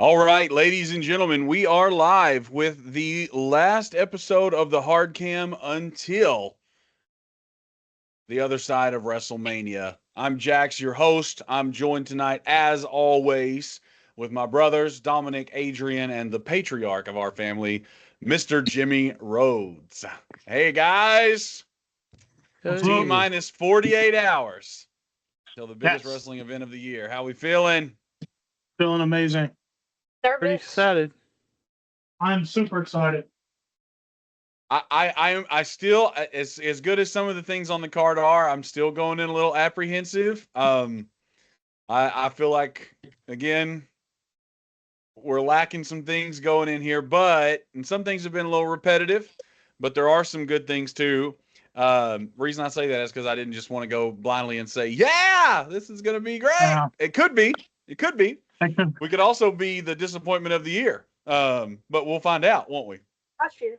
All right, ladies and gentlemen, we are live with the last episode of the Hard Cam until the other side of WrestleMania. I'm Jax, your host. I'm joined tonight, as always, with my brothers, Dominic, Adrian, and the patriarch of our family, Mr. Jimmy Rhodes. Hey, guys. T Hey, minus 48 hours till the biggest Yes, wrestling event of the year. How we feeling? feeling amazing. pretty Nervous. excited. I'm super excited. I still, as good as some of the things on the card are, I'm still going in a little apprehensive. I feel like, again, we're lacking some things going in here, and some things have been a little repetitive, but there are some good things too. Reason I say that is because I didn't just want to go blindly and say, yeah, this is going to be great. Yeah. It could be. I could- We could also be the disappointment of the year. But we'll find out, won't we? Last year.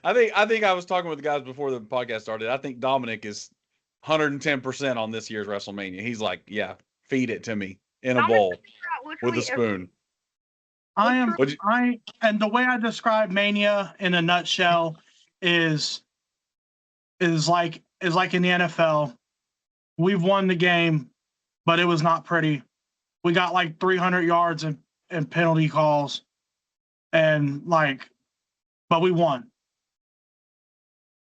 I think I was talking with the guys before the podcast started. I think Dominic is 110% on this year's WrestleMania. He's like, yeah, feed it to me in a bowl with a spoon. And the way I describe Mania in a nutshell is like in the NFL. We've won the game, but it was not pretty. We got like 300 yards and penalty calls, but we won.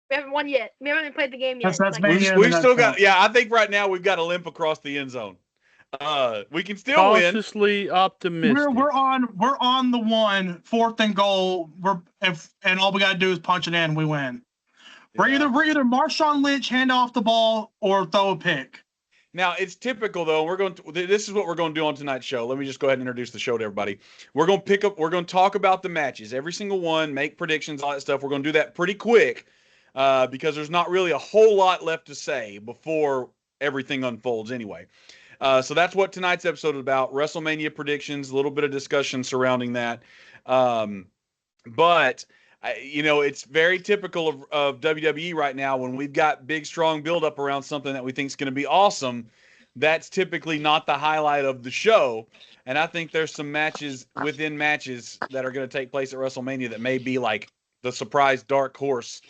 We haven't won yet. We haven't even played the game yet. That's Like, Mania. We've still got, yeah, I think right now we've got a limp across the end zone. We can still win. Cautiously optimistic. We're on the 4th and goal. And all we gotta do is punch it in. We win. We're either Marshawn Lynch hand off the ball or throw a pick. Now it's typical though. This is what we're going to do on tonight's show. Let me just go ahead and introduce the show to everybody. We're going to talk about the matches, every single one, make predictions, all that stuff. We're going to do that pretty quick because there's not really a whole lot left to say before everything unfolds anyway. So that's what tonight's episode is about. WrestleMania predictions, a little bit of discussion surrounding that. But it's very typical of WWE right now when we've got big, strong buildup around something that we think is going to be awesome. That's typically not the highlight of the show. And I think there's some matches within matches that are going to take place at WrestleMania that may be like the surprise dark horse.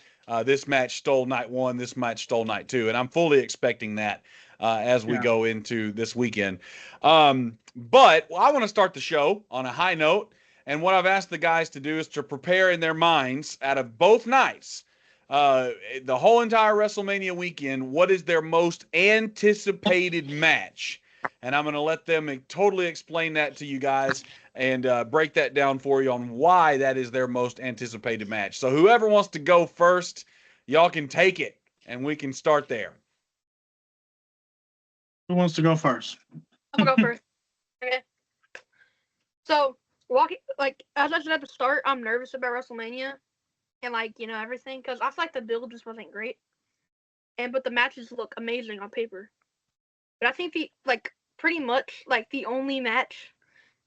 This match stole night 1. This match stole night 2. And I'm fully expecting that as we go into this weekend. But I want to start the show on a high note. And what I've asked the guys to do is to prepare in their minds out of both nights, the whole entire WrestleMania weekend, what is their most anticipated match? And I'm going to let them totally explain that to you guys and break that down for you on why that is their most anticipated match. So whoever wants to go first, y'all can take it, and we can start there. Who wants to go first? I'm gonna go first. Okay. So as I said at the start, I'm nervous about WrestleMania and everything because I feel like the build just wasn't great. But the matches look amazing on paper. But I think pretty much the only match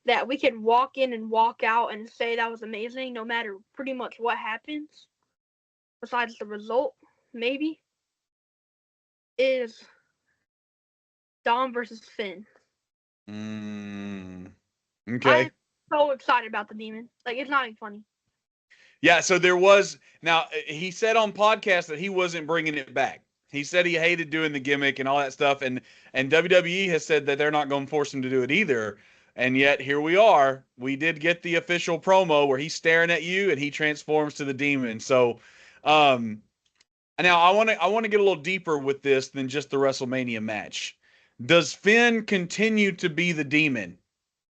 that we could walk in and walk out and say that was amazing, no matter pretty much what happens, besides the result, maybe, is Dom versus Finn. Okay. I'm so excited about the Demon. It's not even funny. Yeah, so there was – now, he said on podcast that he wasn't bringing it back. He said he hated doing the gimmick and all that stuff, and WWE has said that they're not going to force him to do it either. And yet here we are. We did get the official promo where he's staring at you and he transforms to the Demon. So now I want to get a little deeper with this than just the WrestleMania match. Does Finn continue to be the Demon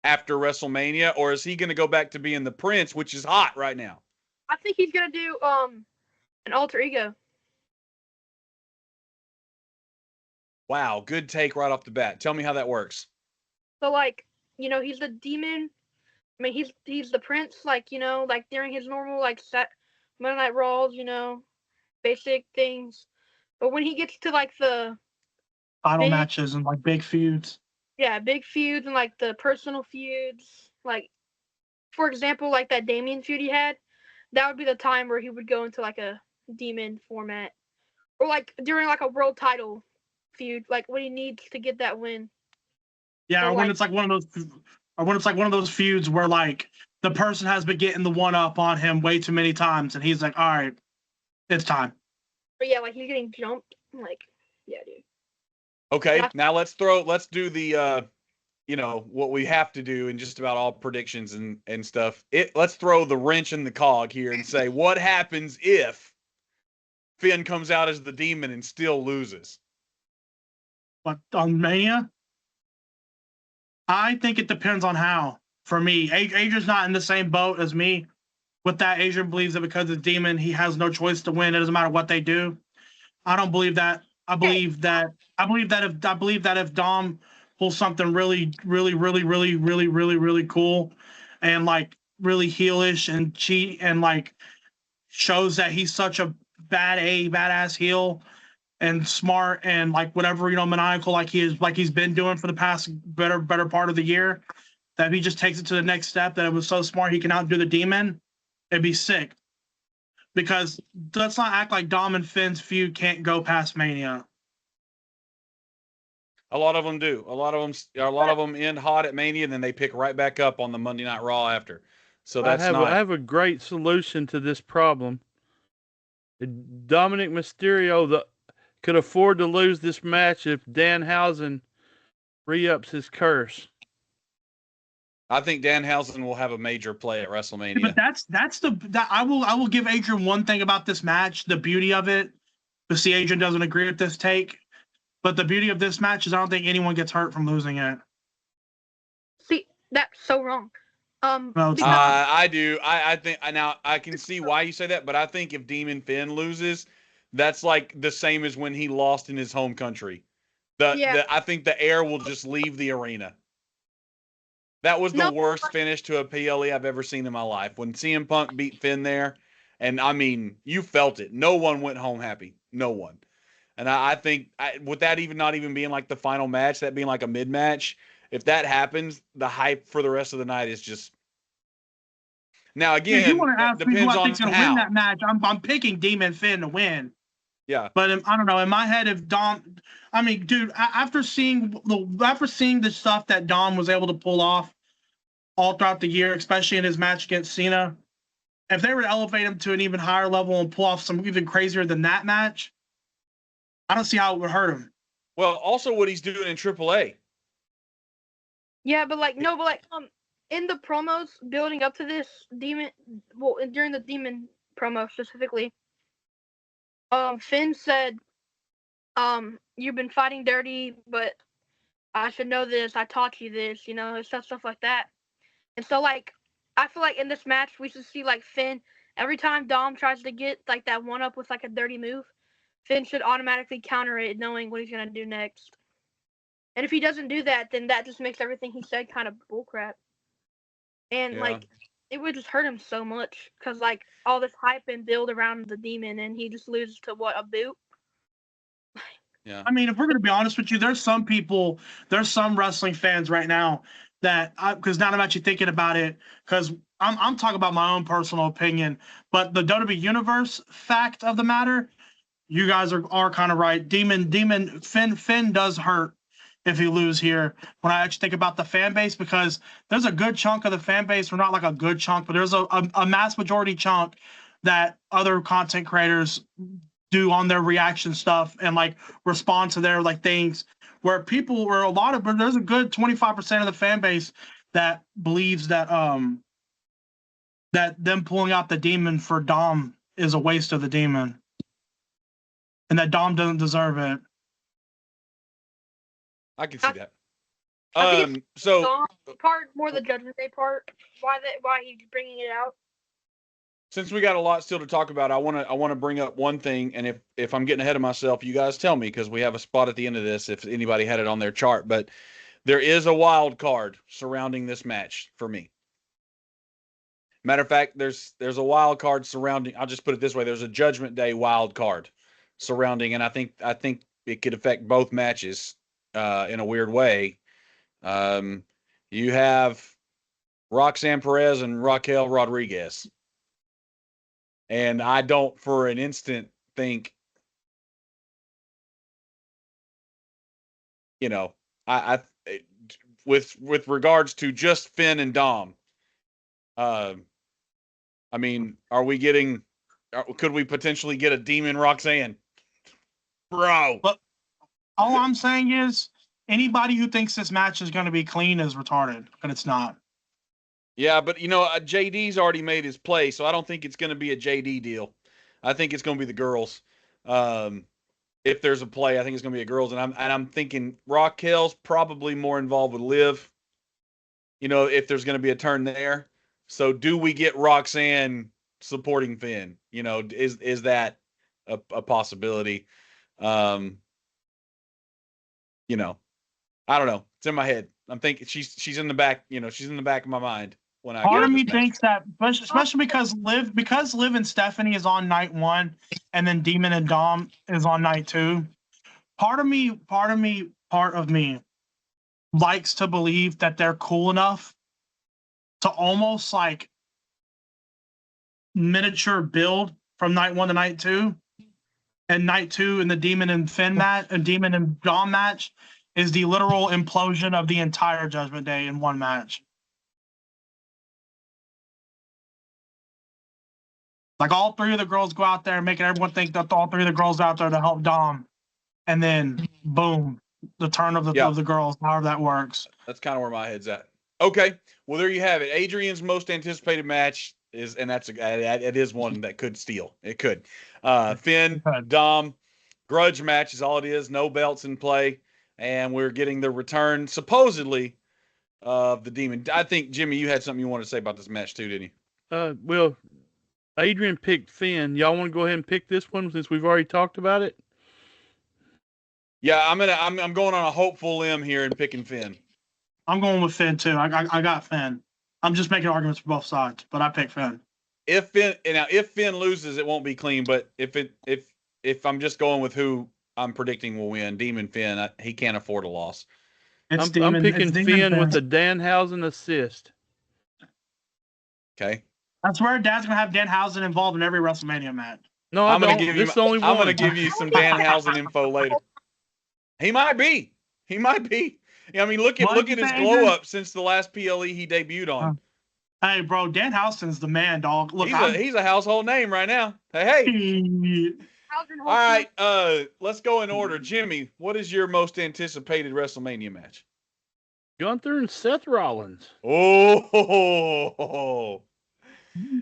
after WrestleMania, or is he going to go back to being the Prince, which is hot right now? I think he's gonna do an alter ego. Wow, good take right off the bat. Tell me how that works. So he's the Demon. I mean, he's the Prince. During his normal set Monday Night Raws, basic things. But when he gets to the Title matches and big feuds. Yeah, big feuds and the personal feuds. For example, that Damian feud he had, that would be the time where he would go into a Demon format. Or during a world title feud, when he needs to get that win. Yeah, Or or when it's like one of those feuds where like the person has been getting the one up on him way too many times, and he's like, "All right, it's time." But yeah, like he's getting jumped. Like, yeah, dude. Okay, Yeah. now let's do the what we have to do in just about all predictions and stuff. Let's throw the wrench in the cog here and say what happens if Finn comes out as the demon and still loses. But on Mania, I think it depends on how. For me, Adrian's not in the same boat as me. With that, Adrian believes that because it's demon, he has no choice to win. It doesn't matter what they do. I don't believe that. I believe that if Dom pulls something really, really, really, really, really, really, really cool, and like really heelish and cheat and like shows that he's such a badass heel and smart and like whatever maniacal like he's been doing for the past better part of the year, that if he just takes it to the next step, that it was so smart he can outdo the demon, it'd be sick. Because let's not act like Dom and Finn's feud can't go past Mania. A lot of them do. A lot of them end hot at Mania, and then they pick right back up on the Monday Night Raw after. So that's I have a great solution to this problem. Dominic Mysterio could afford to lose this match if Danhausen re-ups his curse. I think Danhausen will have a major play at WrestleMania. But I will give Adrian one thing about this match. The beauty of it, but see, Adrian doesn't agree with this take. But the beauty of this match is I don't think anyone gets hurt from losing it. See, that's so wrong. No, it's I do. I think now I can see why you say that, but I think if Demon Finn loses, that's like the same as when he lost in his home country. I think the air will just leave the arena. That was the worst finish to a PLE I've ever seen in my life. When CM Punk beat Finn there, and I mean, you felt it. No one went home happy. No one. And I think with that not even being like the final match, that being like a mid-match, if that happens, the hype for the rest of the night is just. Now again, you want to ask me who I think's going to win that match? I'm picking Demon Finn to win. Yeah, but I don't know. In my head, if Dom, I mean, dude, after seeing the stuff that Dom was able to pull off all throughout the year, especially in his match against Cena, if they were to elevate him to an even higher level and pull off some even crazier than that match, I don't see how it would hurt him. Well, also what he's doing in AAA. Yeah, but in the promos building up to this demon, during the demon promo specifically, Finn said, you've been fighting dirty, but I should know this. I taught you this, stuff like that. And so like, I feel like in this match we should see like Finn every time Dom tries to get like that one up with like a dirty move, Finn should automatically counter it, knowing what he's gonna do next. And if he doesn't do that, then that just makes everything he said kind of bullcrap. And like, it would just hurt him so much because like all this hype and build around the demon, and he just loses to a boot. Yeah. I mean, if we're gonna be honest with you, there's some wrestling fans right now that because now I'm actually thinking about it, because I'm talking about my own personal opinion, but the WWE Universe fact of the matter, you guys are kind of right. Demon Finn does hurt if he lose here. When I actually think about the fan base, because there's a good chunk of the fan base, or not like a good chunk, but there's a mass majority chunk that other content creators do on their reaction stuff and like respond to their like things, where there's a good 25% of the fan base that believes that that them pulling out the demon for Dom is a waste of the demon and that Dom doesn't deserve it. I can see that. I think so part more the Judgment Day part. Why he's bringing it out? Since we got a lot still to talk about, I want to bring up one thing, and if I'm getting ahead of myself, you guys tell me, because we have a spot at the end of this if anybody had it on their chart. But there is a wild card surrounding this match for me. Matter of fact, there's a wild card surrounding. I'll just put it this way: there's a Judgment Day wild card surrounding, and I think it could affect both matches in a weird way. You have Roxanne Perez and Raquel Rodriguez. And I don't for an instant think, with regards to just Finn and Dom. I mean, could we potentially get a Demon Roxanne? Bro. But all I'm saying is anybody who thinks this match is going to be clean is retarded, but it's not. Yeah, but JD's already made his play, so I don't think it's going to be a JD deal. I think it's going to be the girls. If there's a play, I think it's going to be a girls, and I'm thinking Raquel's probably more involved with Liv. If there's going to be a turn there. So do we get Roxanne supporting Finn? Is that a possibility? I don't know. It's in my head. I'm thinking she's in the back. She's in the back of my mind when I. Part of me thinks that, especially because Liv and Stephanie is on night 1, and then Demon and Dom is on night 2. Part of me likes to believe that they're cool enough to almost like miniature build from night 1 to night 2. And night 2 in the Demon and Finn match and Demon and Dom match is the literal implosion of the entire Judgment Day in one match. Like all 3 of the girls go out there, making everyone think that all 3 of the girls out there to help Dom, and then boom, the turn of the girls. However that works. That's kind of where my head's at. Okay, well there you have it. Adrian's most anticipated match is, and it is one that could steal. It could. Finn, Dom, grudge match is all it is. No belts in play, and we're getting the return supposedly of the Demon. I think Jimmy, you had something you wanted to say about this match too, didn't you? Well, Adrian picked Finn. Y'all want to go ahead and pick this one since we've already talked about it? Yeah, I'm going on a hopeful limb here and picking Finn. I'm going with Finn too. I got Finn. I'm just making arguments for both sides, but I pick Finn. If Finn loses, it won't be clean. But if I'm just going with who I'm predicting will win, Demon Finn, he can't afford a loss. I'm picking Finn with the Danhausen assist. Okay. I swear Dad's going to have Danhausen involved in every WrestleMania match. No, I'm going to give you. I'm going to give you some Danhausen info later. He might be. I mean, look at his glow up since the last PLE he debuted on. Hey, bro, Danhausen's the man, dog. Look, he's a household name right now. Hey. All right, let's go in order. Jimmy, what is your most anticipated WrestleMania match? Gunther and Seth Rollins. Oh,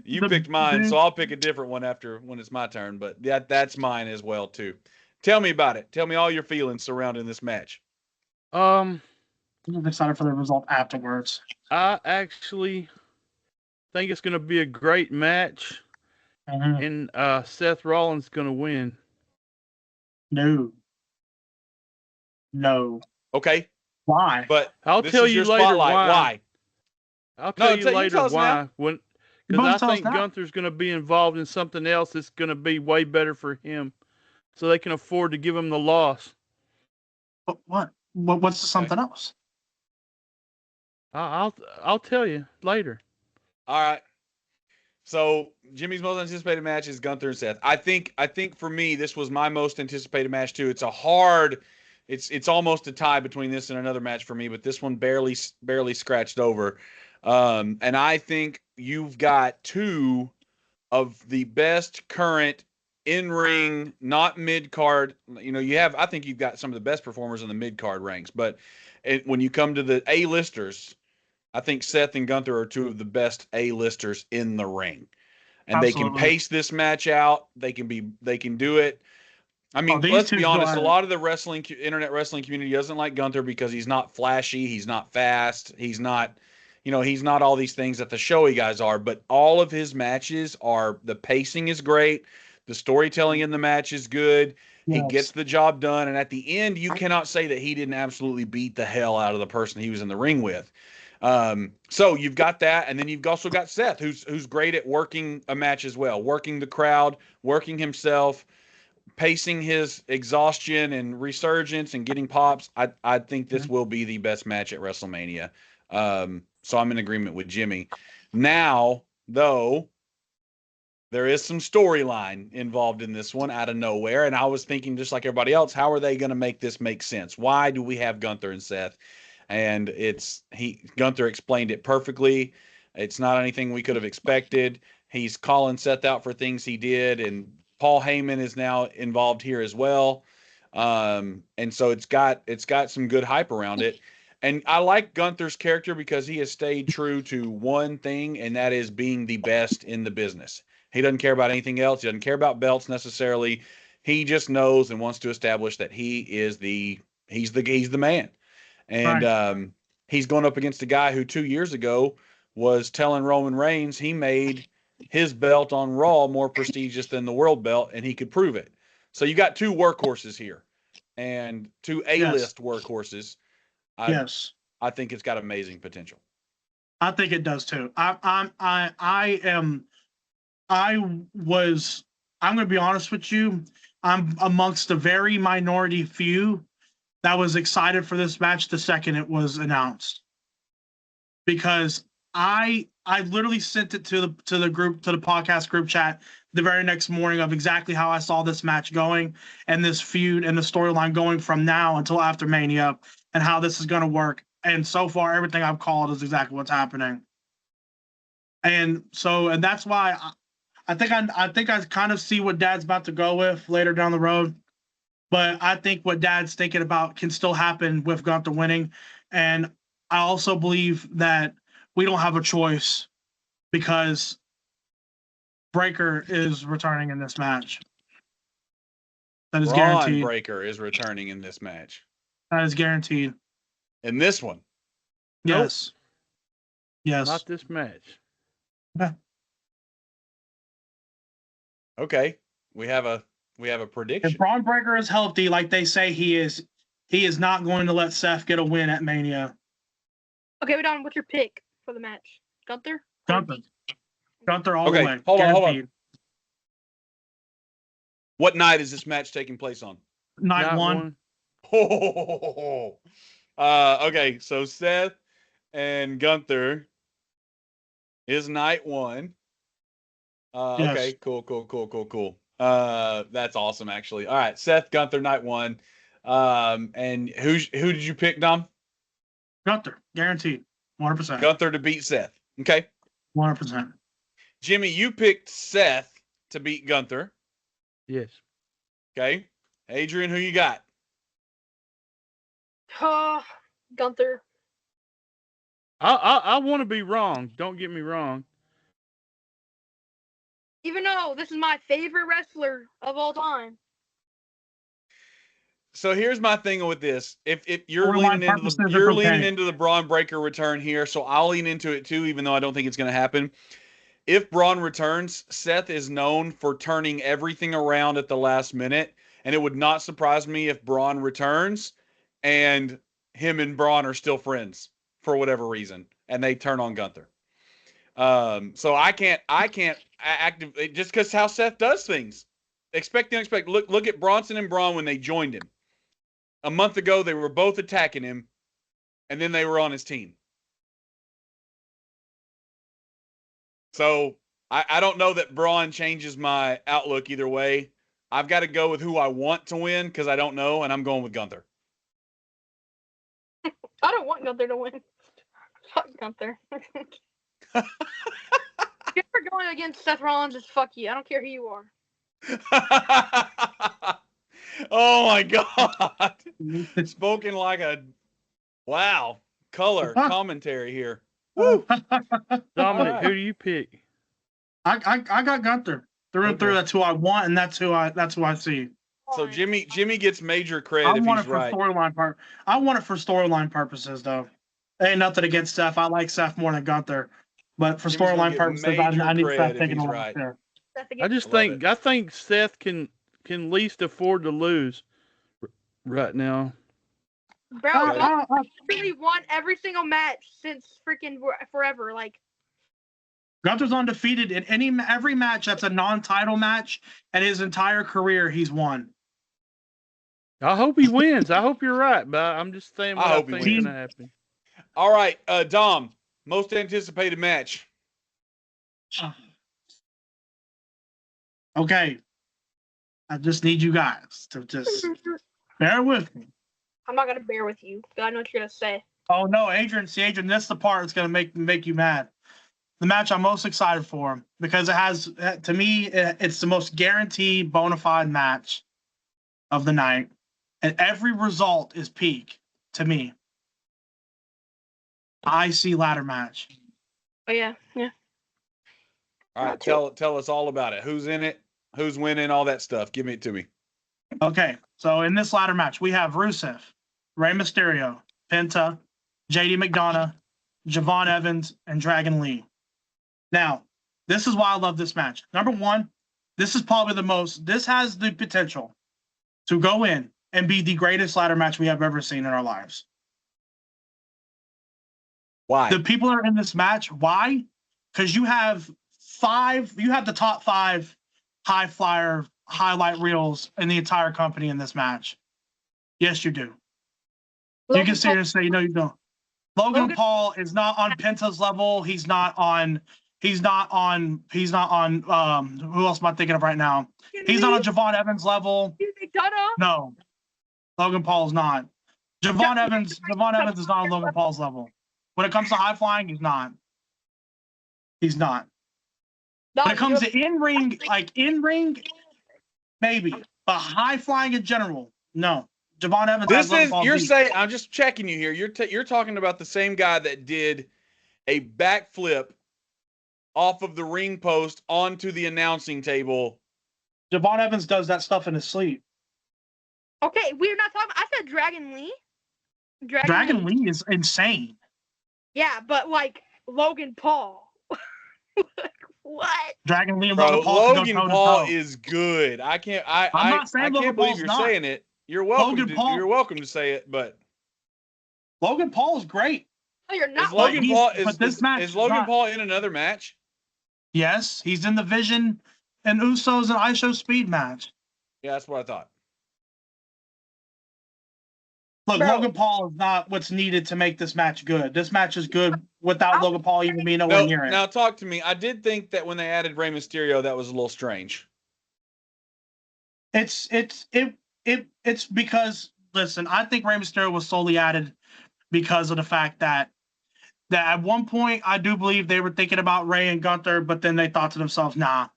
you picked mine, so I'll pick a different one when it's my turn. But that's mine as well too. Tell me about it. Tell me all your feelings surrounding this match. I'm excited for the result afterwards. I actually think it's going to be a great match, and Seth Rollins is going to win. No. Okay. Why? But I'll tell you later why. I'll tell you later why. Because I think Gunther's going to be involved in something else that's going to be way better for him, so they can afford to give him the loss. But what? What's something else? I'll tell you later. All right. So Jimmy's most anticipated match is Gunther and Seth. I think for me this was my most anticipated match too. It's it's almost a tie between this and another match for me, but this one barely scratched over. And I think you've got 2 of the best current in-ring, not mid-card. I think you've got some of the best performers in the mid-card ranks, but when you come to the A-listers, I think Seth and Gunther are 2 of the best A-listers in the ring. And Absolutely. They can pace this match out. They can do it. I mean, let's be honest, a lot of the internet wrestling community doesn't like Gunther because he's not flashy, he's not fast, he's not all these things that the showy guys are, but all of his matches the pacing is great. The storytelling in the match is good. Yes. He gets the job done. And at the end, you cannot say that he didn't absolutely beat the hell out of the person he was in the ring with. So you've got that. And then you've also got Seth, who's great at working a match as well, working the crowd, working himself, pacing his exhaustion and resurgence and getting pops. I think this will be the best match at WrestleMania. So I'm in agreement with Jimmy. Now, though, there is some storyline involved in this one out of nowhere. And I was thinking, just like everybody else, how are they going to make this make sense? Why do we have Gunther and Seth? And Gunther explained it perfectly. It's not anything we could have expected. He's calling Seth out for things he did, and Paul Heyman is now involved here as well. And so it's got some good hype around it. And I like Gunther's character because he has stayed true to one thing, and that is being the best in the business. He doesn't care about anything else. He doesn't care about belts necessarily. He just knows and wants to establish that he's the man. And he's going up against a guy who 2 years ago was telling Roman Reigns he made his belt on Raw more prestigious than the world belt, and he could prove it. So you got two workhorses here, and two A-list workhorses. I think it's got amazing potential. I think it does too. I'm going to be honest with you. I'm amongst a very minority few that was excited for this match the second it was announced, because I literally sent it to the podcast group chat the very next morning of exactly how I saw this match going and this feud and the storyline going from now until after Mania and how this is going to work. And so far, everything I've called is exactly what's happening. And that's why I think I kind of see what Dad's about to go with later down the road. But I think what Dad's thinking about can still happen with Gunther winning. And I also believe that we don't have a choice because Breakker is returning in this match. That is guaranteed. Breakker is returning in this match. That is guaranteed. In this one? Yes. Nope. Yes. Not this match. Okay. We have a prediction. If Braun Breakker is healthy, like they say he is not going to let Seth get a win at Mania. Okay, we're done. What's your pick for the match? Gunther all the way. Hold on. What night is this match taking place on? Night one. Okay, so Seth and Gunther is night one. Yes. Okay, cool. That's awesome, actually. All right, Seth, Gunther, night one. And who did you pick, Dom? Gunther, guaranteed, 100%. Gunther to beat Seth. Okay. 100%. Jimmy, you picked Seth to beat Gunther. Yes. Okay. Adrian, who you got? Gunther. I want to be wrong. Don't get me wrong. Even though this is my favorite wrestler of all time. So here's my thing with this. If you're leaning into the Braun Breakker return here, so I'll lean into it too, even though I don't think it's going to happen. If Braun returns, Seth is known for turning everything around at the last minute, and it would not surprise me if Braun returns and him and Braun are still friends for whatever reason, and they turn on Gunther. So I can't activate just because how Seth does things. Expect the unexpected. Look at Bronson and Braun when they joined him. A month ago, they were both attacking him, and then they were on his team. So I don't know that Braun changes my outlook either way. I've got to go with who I want to win because I don't know, and I'm going with Gunther. I don't want Gunther to win. Fuck Gunther. If you're going against Seth Rollins, just fuck you. I don't care who you are. Oh my God. Spoken like a color commentary here. Woo. Dominic, who do you pick? I got Gunther. Through and through, that's who I want, and that's who I see. So Jimmy gets major credit if he's right. I want it for storyline purposes, though. Ain't nothing against Seth. I like Seth more than Gunther, but for storyline purposes, I need Seth taking a right there. I think Seth can least afford to lose right now. Bro, I really won every single match since freaking forever. Like, Gunther's undefeated in every match that's a non-title match, and his entire career he's won. I hope he wins. I hope you're right, but I'm just saying what I think is going to happen. All right, Dom, most anticipated match. Okay. I just need you guys to just bear with me. I'm not going to bear with you. I know what you're going to say. Oh no, Adrian, this is the part that's gonna make you mad. The match I'm most excited for because it has, to me, it's the most guaranteed bona fide match of the night, and every result is peak to me. IC ladder match. Oh yeah. All right, tell us all about it. Who's in it? Who's winning? All that stuff. Give it to me. Okay, so in this ladder match, we have Rusev, Rey Mysterio, Penta, JD McDonough, Javon Evans, and Dragon Lee. Now, this is why I love this match. Number one, this is probably this has the potential to go in and be the greatest ladder match we have ever seen in our lives. Why? The people that are in this match, why? Because you have the top 5 high flyer highlight reels in the entire company in this match. Yes, you do. You can sit here and say, you don't. Logan Paul is not on Penta's level. He's not on who else am I thinking of right now? He's not on Javon Evans' level. No. Logan Paul's not. Javon Evans is not on Logan Paul's level. When it comes to high flying, he's not. When it comes to in-ring, maybe. But high flying in general, no. Javon Evans. You're saying, I'm just checking you here. You're talking about the same guy that did a backflip off of the ring post onto the announcing table. Javon Evans does that stuff in his sleep. Okay, we're not talking. I said Dragon Lee. Dragon Lee is insane. Yeah, but like Logan Paul. What? Dragon Lee and Logan Paul toe-to-toe. is good. I'm not saying I can't believe you're saying it. You're welcome to say it, but Logan Paul is great. No, you're not. Is Logan Paul in another match? Yes, he's in the Vision and Usos and ISO Speed match. Yeah, that's what I thought. Look, Logan Paul is not what's needed to make this match good. This match is good without Logan Paul even being nowhere near it. Now, talk to me. I did think that when they added Rey Mysterio, that was a little strange. It's because, listen, I think Rey Mysterio was solely added because of the fact that at one point I do believe they were thinking about Rey and Gunther, but then they thought to themselves, nah.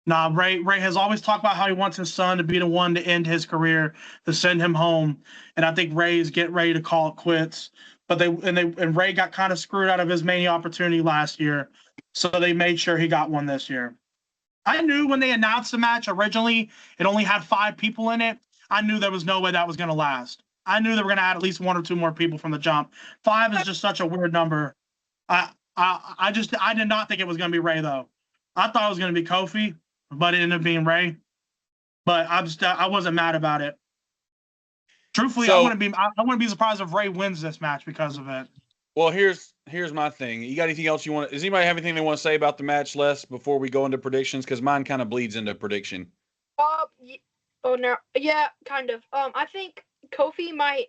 Rey has always talked about how he wants his son to be the one to end his career, to send him home. And I think Rey is getting ready to call it quits. But Rey got kind of screwed out of his Mania opportunity last year. So they made sure he got one this year. I knew when they announced the match originally, it only had 5 people in it. I knew there was no way that was going to last. I knew they were going to add at least 1 or 2 more people from the jump. 5 is just such a weird number. I did not think it was going to be Rey, though. I thought it was going to be Kofi, but it ended up being Rey. But I wasn't mad about it. Truthfully, I wouldn't be surprised if Rey wins this match because of it. Well, here's my thing. You got anything else you want? Does anybody have anything they want to say about the match, Les, before we go into predictions? Because mine kind of bleeds into prediction. Oh no, yeah, kind of. I think Kofi might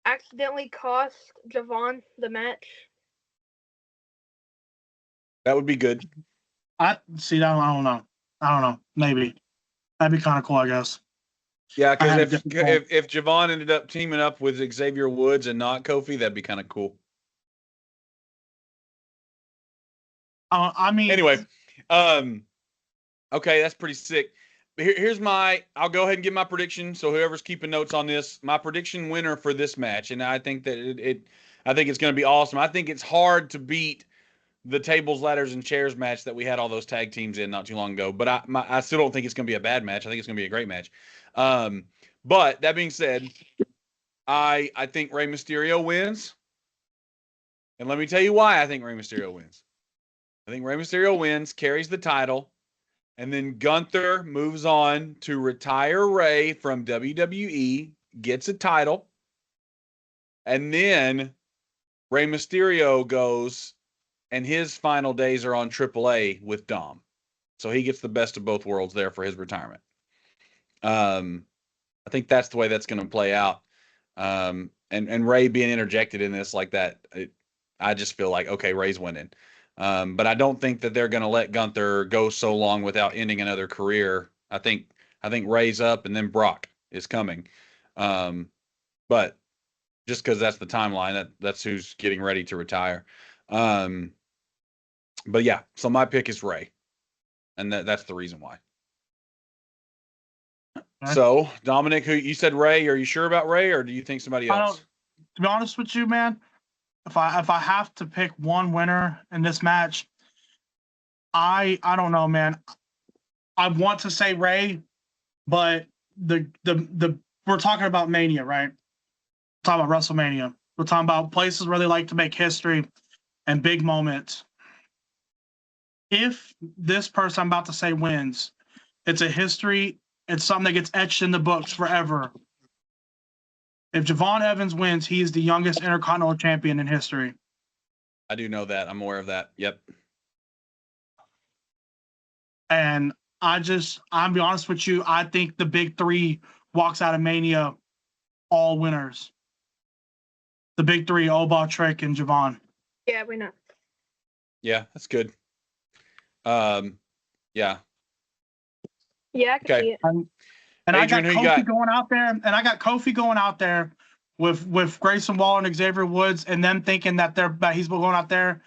accidentally cost Javon the match. That would be good. I don't know. Maybe that'd be kind of cool, I guess. Yeah, because if Javon ended up teaming up with Xavier Woods and not Kofi, that'd be kind of cool. Anyway, okay, that's pretty sick. Here's I'll go ahead and give my prediction. So whoever's keeping notes on this, my prediction winner for this match, and I think that I think it's going to be awesome. I think it's hard to beat the tables, ladders, and chairs match that we had all those tag teams in not too long ago. But I still don't think it's going to be a bad match. I think it's going to be a great match. But that being said, I think Rey Mysterio wins. And let me tell you why I think Rey Mysterio wins. I think Rey Mysterio wins, carries the title, and then Gunther moves on to retire Rey from WWE, gets a title, and then Rey Mysterio goes, and his final days are on AAA with Dom. So he gets the best of both worlds there for his retirement. I think that's the way that's going to play out. And Rey being interjected in this like that, I just feel like, okay, Rey's winning. But I don't think that they're going to let Gunther go so long without ending another career. I think Rey's up, and then Brock is coming. But just because that's the timeline. That's who's getting ready to retire. But yeah, so my pick is Ray, and that's the reason why. Okay. So Dominic, who you said Ray? Are you sure about Ray, or do you think somebody else? To be honest with you, man, if I have to pick one winner in this match, I don't know, man. I want to say Ray, but the we're talking about Mania, right? We're talking about WrestleMania. We're talking about places where they like to make history and big moments. If this person I'm about to say wins, it's a history. It's something that gets etched in the books forever. If Javon Evans wins, he is the youngest Intercontinental Champion in history. I do know that. I'm aware of that. Yep. And I'll be honest with you, I think the big three walks out of Mania all winners. The big three, Oba, Trick, and Javon. Yeah, we know. Yeah, that's good. Yeah. Yeah, I can see it. And Adrian, I got Kofi going out there, and I got Kofi going out there with Grayson Waller and Xavier Woods, and them thinking that he's going out there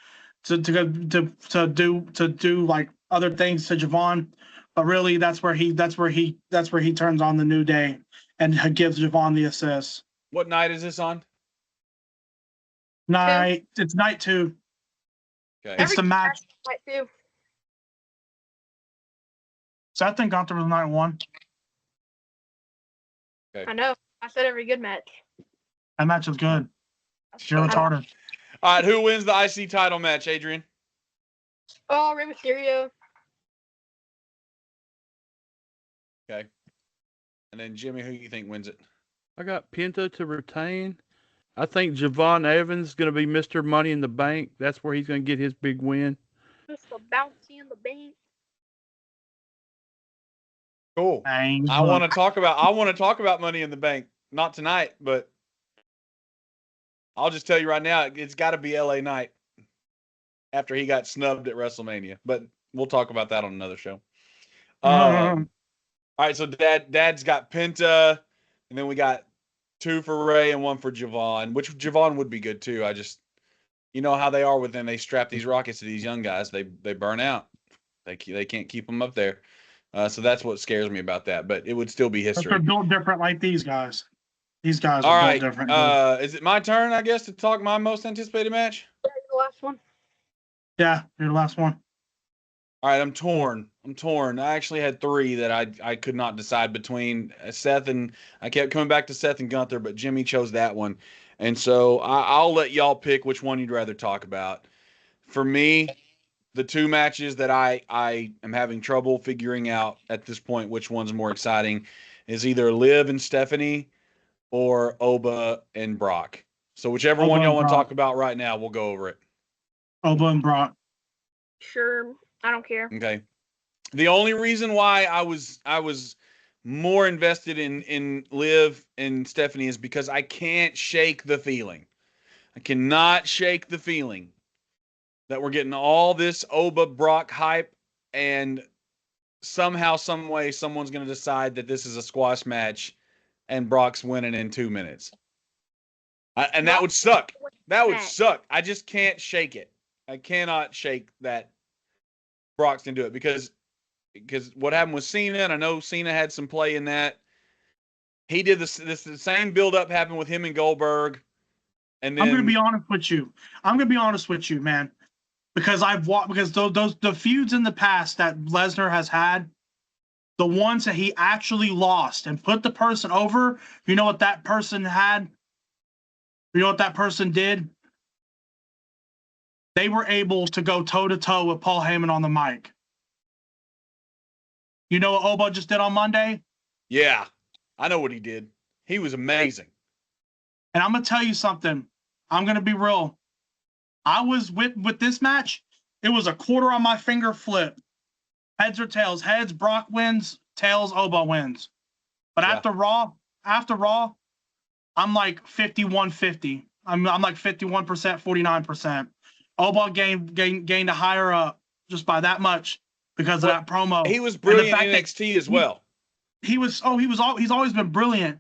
to do like other things to Javon, but really that's where he turns on the New Day and gives Javon the assist. What night is this on? It's night 2. Okay. It's the match. Night 2. Seth and Gunther was night 1. Okay. I know. I said every good match. That match was good. You're retarded. All right, who wins the IC title match, Adrian? Oh, Rey Mysterio. Okay. And then Jimmy, who you think wins it? I got Penta to retain. I think Javon Evans is going to be Mr. Money in the Bank. That's where he's going to get his big win. Mr. Bouncy in the Bank. Cool. I want to talk about Money in the Bank. Not tonight, but I'll just tell you right now, it's got to be LA Knight after he got snubbed at WrestleMania. But we'll talk about that on another show. All right, so Dad's got Penta, and then we got 2 for Ray and 1 for Javon, which Javon would be good too. You know how they are with them. They strap these rockets to these young guys. They burn out. They can't keep them up there. So that's what scares me about that. But it would still be history. But they're built different like these guys. These guys are built different. Is it my turn, I guess, to talk my most anticipated match? Yeah, the last one. Yeah, you're the last one. All right, I'm torn. I actually had 3 that I could not decide between Seth and I kept coming back to Seth and Gunther, but Jimmy chose that one. And so I'll let y'all pick which one you'd rather talk about. For me, the 2 matches that I am having trouble figuring out at this point which one's more exciting is either Liv and Stephanie or Oba and Brock. So whichever one y'all want to talk about right now, we'll go over it. Oba and Brock. Sure. I don't care. Okay. The only reason why I was more invested in Liv and Stephanie is because I can't shake the feeling. I cannot shake the feeling that we're getting all this Oba Brock hype, and somehow, some way, someone's going to decide that this is a squash match and Brock's winning in 2 minutes. And that would suck. That would suck. I just can't shake it. I cannot shake that Brock's going to do it because what happened with Cena, and I know Cena had some play in that. He did the same build-up happened with him and Goldberg. And then, I'm going to be honest with you, man. Because the feuds in the past that Lesnar has had, the ones that he actually lost and put the person over, you know what that person had? You know what that person did? They were able to go toe-to-toe with Paul Heyman on the mic. You know what Oba just did on Monday? Yeah, I know what he did. He was amazing. And I'm going to tell you something. I'm going to be real. I was with this match, it was a quarter on my finger flip. Heads or tails. Heads, Brock wins. Tails, Oba wins. But after Raw, I'm like 51-50. I'm like 51%, 49%. Oba gained a higher up just by that much because of that promo. He was brilliant in NXT as well. He's always been brilliant.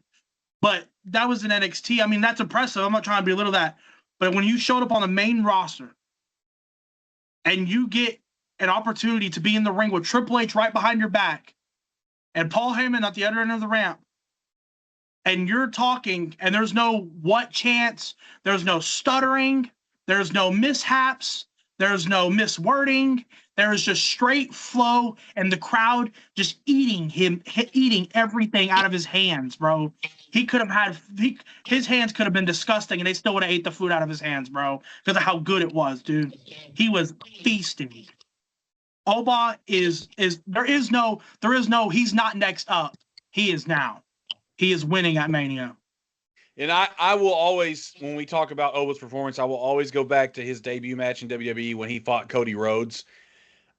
But that was in NXT. I mean, that's impressive. I'm not trying to belittle that. But when you showed up on the main roster and you get an opportunity to be in the ring with Triple H right behind your back and Paul Heyman at the other end of the ramp, and you're talking, and there's no what chance, there's no stuttering, there's no mishaps, there's no miswording, there's just straight flow, and the crowd just eating everything out of his hands, bro. He could have had his hands could have been disgusting, and they still would have ate the food out of his hands, bro, because of how good it was, dude. He was feasting. Oba is there is no he's not next up. He is now. He is winning at Mania. And I will always, when we talk about Oba's performance, I will always go back to his debut match in WWE when he fought Cody Rhodes.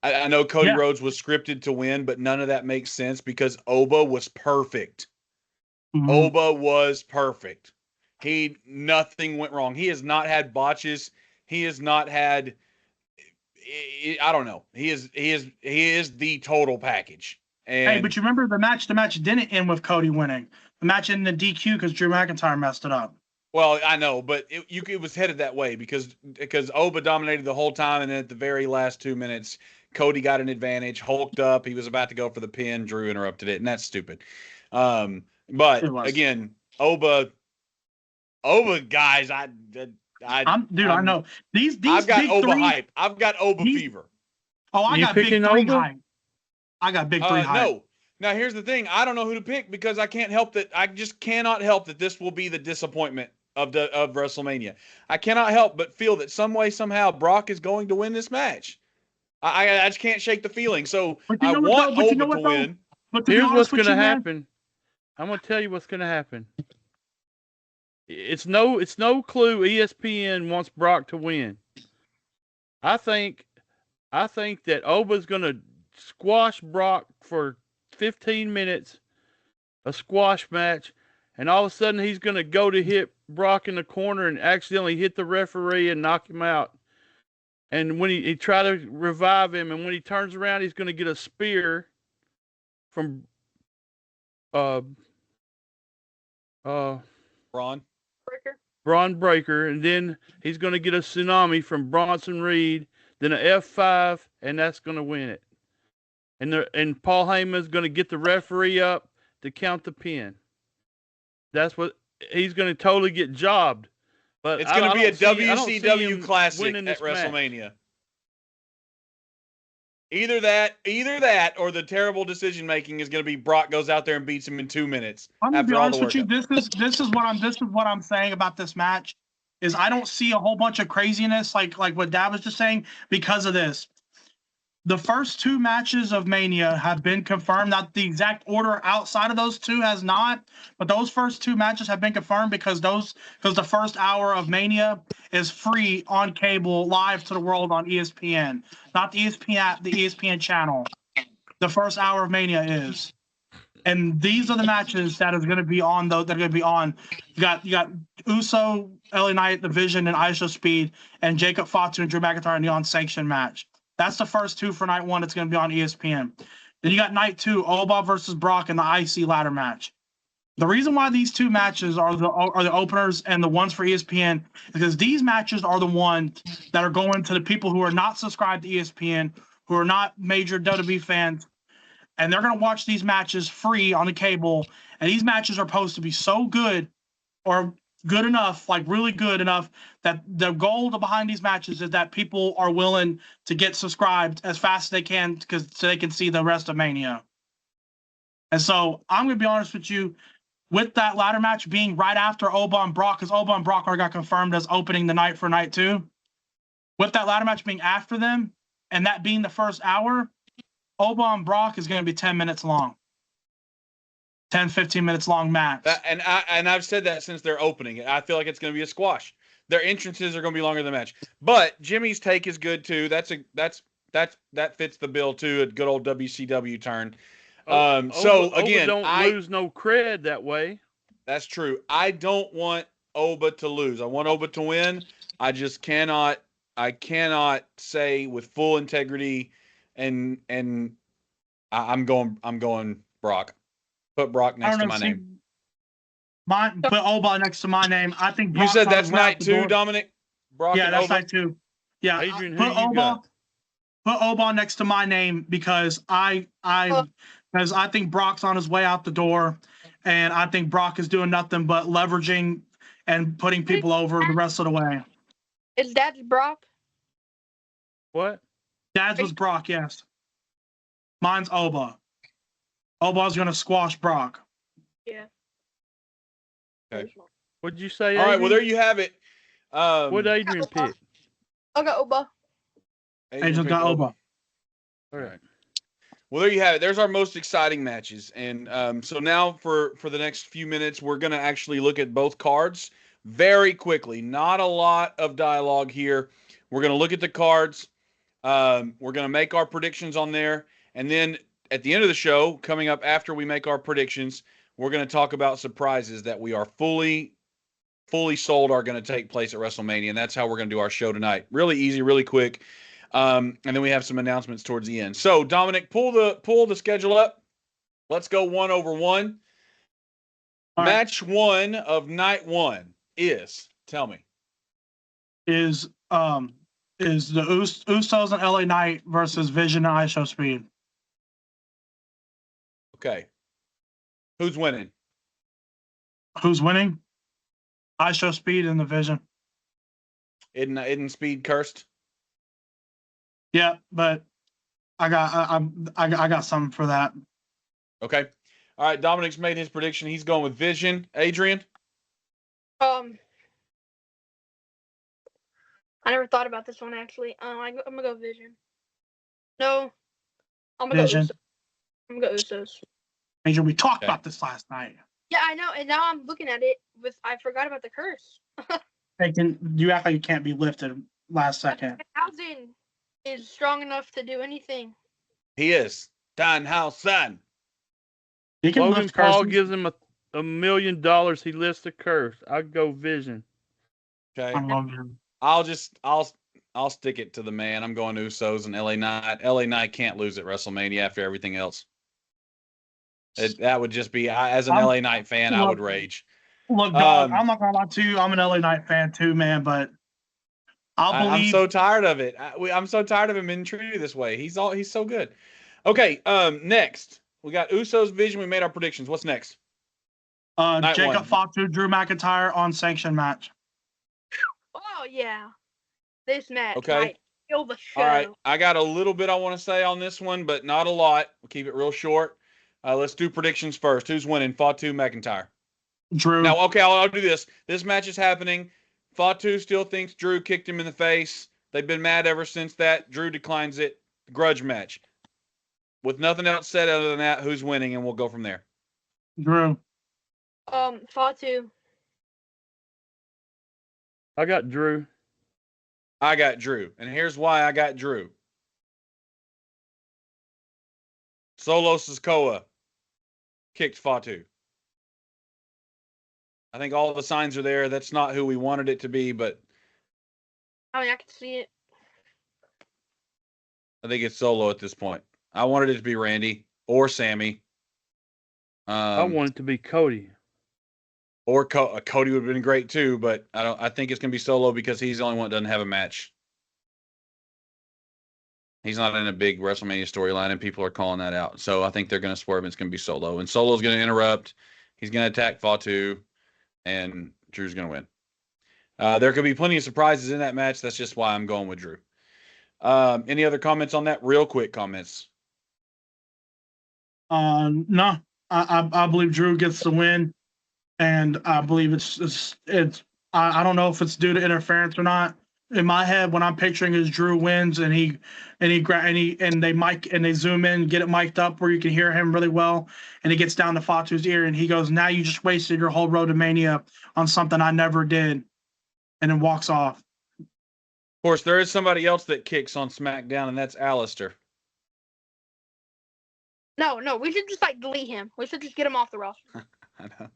I know Cody Rhodes was scripted to win, but none of that makes sense because Oba was perfect. Mm-hmm. Oba was perfect. Nothing went wrong. He has not had botches. He has not had, I don't know. He is the total package. And, hey, but you remember the match didn't end with Cody winning. The match ended in DQ because Drew McIntyre messed it up. Well, I know, but it was headed that way because Oba dominated the whole time, and then at the very last 2 minutes, Cody got an advantage, hulked up. He was about to go for the pin. Drew interrupted it, and that's stupid. But again, Oba guys, I know these. I've got Oba hype. I've got Oba fever. Oh, I got big three hype. I got big three hype. No. Now, here's the thing. I don't know who to pick because I can't help that. I just cannot help that this will be the disappointment of WrestleMania. I cannot help but feel that some way, somehow, Brock is going to win this match. I just can't shake the feeling. So I want Oba to win. But here's what's going to happen. I'm going to tell you what's going to happen. It's no clue ESPN wants Brock to win. I think that Oba's going to squash Brock for 15 minutes, a squash match, and all of a sudden he's going to go to hit Brock in the corner and accidentally hit the referee and knock him out. And when he try to revive him, and when he turns around, he's going to get a spear from Braun Breaker, and then he's going to get a tsunami from Bronson Reed, then an F5, and that's going to win it. And Paul Heyman's going to get the referee up to count the pin. That's what he's going to totally get jobbed. But it's going to be a WCW classic at WrestleMania. Match. Either that, or the terrible decision making is going to be Brock goes out there and beats him in 2 minutes. I'm going to be honest with you. This is what I'm saying about this match. Is I don't see a whole bunch of craziness like what Dad was just saying because of this. The first two matches of Mania have been confirmed. Not the exact order outside of those two has not, but those first two matches have been confirmed because the first hour of Mania is free on cable, live to the world on ESPN, not the ESPN channel. The first hour of Mania is, and these are the matches that is going to be on. Though they're going to be on. You got Uso, LA Knight, The Vision, and ISO Speed, and Jacob Fatu and Drew McIntyre in the unsanctioned match. That's the first two for night one. It's going to be on ESPN. Then you got night two, Oba versus Brock in the IC ladder match. The reason why these two matches are the openers and the ones for ESPN is because these matches are the ones that are going to the people who are not subscribed to ESPN, who are not major WWE fans, and they're going to watch these matches free on the cable. And these matches are supposed to be so good or good enough, like really good enough, that the goal behind these matches is that people are willing to get subscribed as fast as they can so they can see the rest of Mania. And so I'm going to be honest with you, with that ladder match being right after Oba and Brock, because Oba and Brock already got confirmed as opening the night for night two. With that ladder match being after them and that being the first hour, Oba and Brock is going to be 10 minutes long. 10, 15 minutes long match. And I've said that since they're opening it. I feel like it's going to be a squash. Their entrances are going to be longer than the match. But Jimmy's take is good too. That fits the bill too. A good old WCW turn. So again, Oba don't lose no cred that way. That's true. I don't want Oba to lose. I want Oba to win. I just cannot. I cannot say with full integrity, and I'm going Brock. Put Brock next to my name. Put Oba next to my name. I think you said that's night 2, Dominic. Brock and that's Oba. Night 2. Yeah, Adrian, who you got? Put Oba next to my name because I think Brock's on his way out the door, and I think Brock is doing nothing but leveraging and putting people over the rest of the way. Is Dad's Brock? What? Dad's was Brock, yes. Mine's Oba. Oba's gonna squash Brock. Yeah. Okay. What'd you say? All right. Well, there you have it. What did Adrian pick? I got Oba. Adrian got Oba. All right. Well, there you have it. There's our most exciting matches. And so now for the next few minutes, we're going to actually look at both cards very quickly. Not a lot of dialogue here. We're going to look at the cards. We're going to make our predictions on there. And then at the end of the show, coming up after we make our predictions, we're going to talk about surprises that we are fully sold are going to take place at WrestleMania. And that's how we're going to do our show tonight. Really easy, really quick. And then we have some announcements towards the end. So, Dominic, pull the schedule up. Let's go 1-over-1. Match 1 of night 1 is, tell me. Is the Usos and LA Knight versus Vision and ISO Speed. Okay. Who's winning? Who's winning? ISO Speed and the Vision. Isn't Speed cursed? Yeah, but I got something for that. Okay. All right, Dominic's made his prediction. He's going with Vision. Adrian? I never thought about this one actually. I'm gonna go Vision. No, I'm gonna Vision. go Usos. I'm gonna go Usos. Adrian, we talked about this last night. Yeah, I know, and now I'm looking at it I forgot about the curse. You act like you can't be lifted last second. Danhausen is strong enough to do anything. He is. Danhausen. He can Logan lift Paul curses. gives him $1 million. He lifts the curse. I'd go Vision. Okay. I love him. I'll stick it to the man. I'm going Usos and LA Knight. LA Knight can't lose at WrestleMania after everything else. That would just be, as an LA Knight fan, I would rage. Look, dog, I'm not gonna lie to you. I'm an LA Knight fan too, man. But I'm so tired of it. I'm so tired of him being treated this way. He's so good. Okay. Next we got Usos Vision. We made our predictions. What's next? Jacob Fatu, Drew McIntyre on sanctioned match. Oh yeah, this match. Okay. Might kill the show. All right. I got a little bit I want to say on this one, but not a lot. We'll keep it real short. Let's do predictions first. Who's winning? Fatu, McIntyre. Drew. Now, okay, I'll do this. This match is happening. Fatu still thinks Drew kicked him in the face. They've been mad ever since that. Drew declines it. Grudge match. With nothing else said other than that, who's winning, and we'll go from there. Drew. Fatu. I got Drew. I got Drew. And here's why I got Drew. Solo Sikoa kicked Fatu. I think all the signs are there. That's not who we wanted it to be, but I mean, I can see it. I think it's Solo at this point. I wanted it to be Randy or Sammy. I want it to be Cody. Or Cody would have been great too, but I think it's gonna be Solo because he's the only one that doesn't have a match. He's not in a big WrestleMania storyline, and people are calling that out. So I think they're gonna swerve, and it's gonna be Solo, and Solo's gonna interrupt. He's gonna attack Fatu, and Drew's gonna win. There could be plenty of surprises in that match. That's just why I'm going with Drew. Any other comments on that? Real quick comments. No, I believe Drew gets the win, and I believe it's. I don't know if it's due to interference or not. In my head, when I'm picturing is Drew wins, and they zoom in, get it mic'd up where you can hear him really well, and he gets down to Fatu's ear, and he goes, "Now you just wasted your whole road to Mania on something I never did," and then walks off. Of course, there is somebody else that kicks on SmackDown, and that's Alistair. No, we should just delete him. We should just get him off the roster. I know.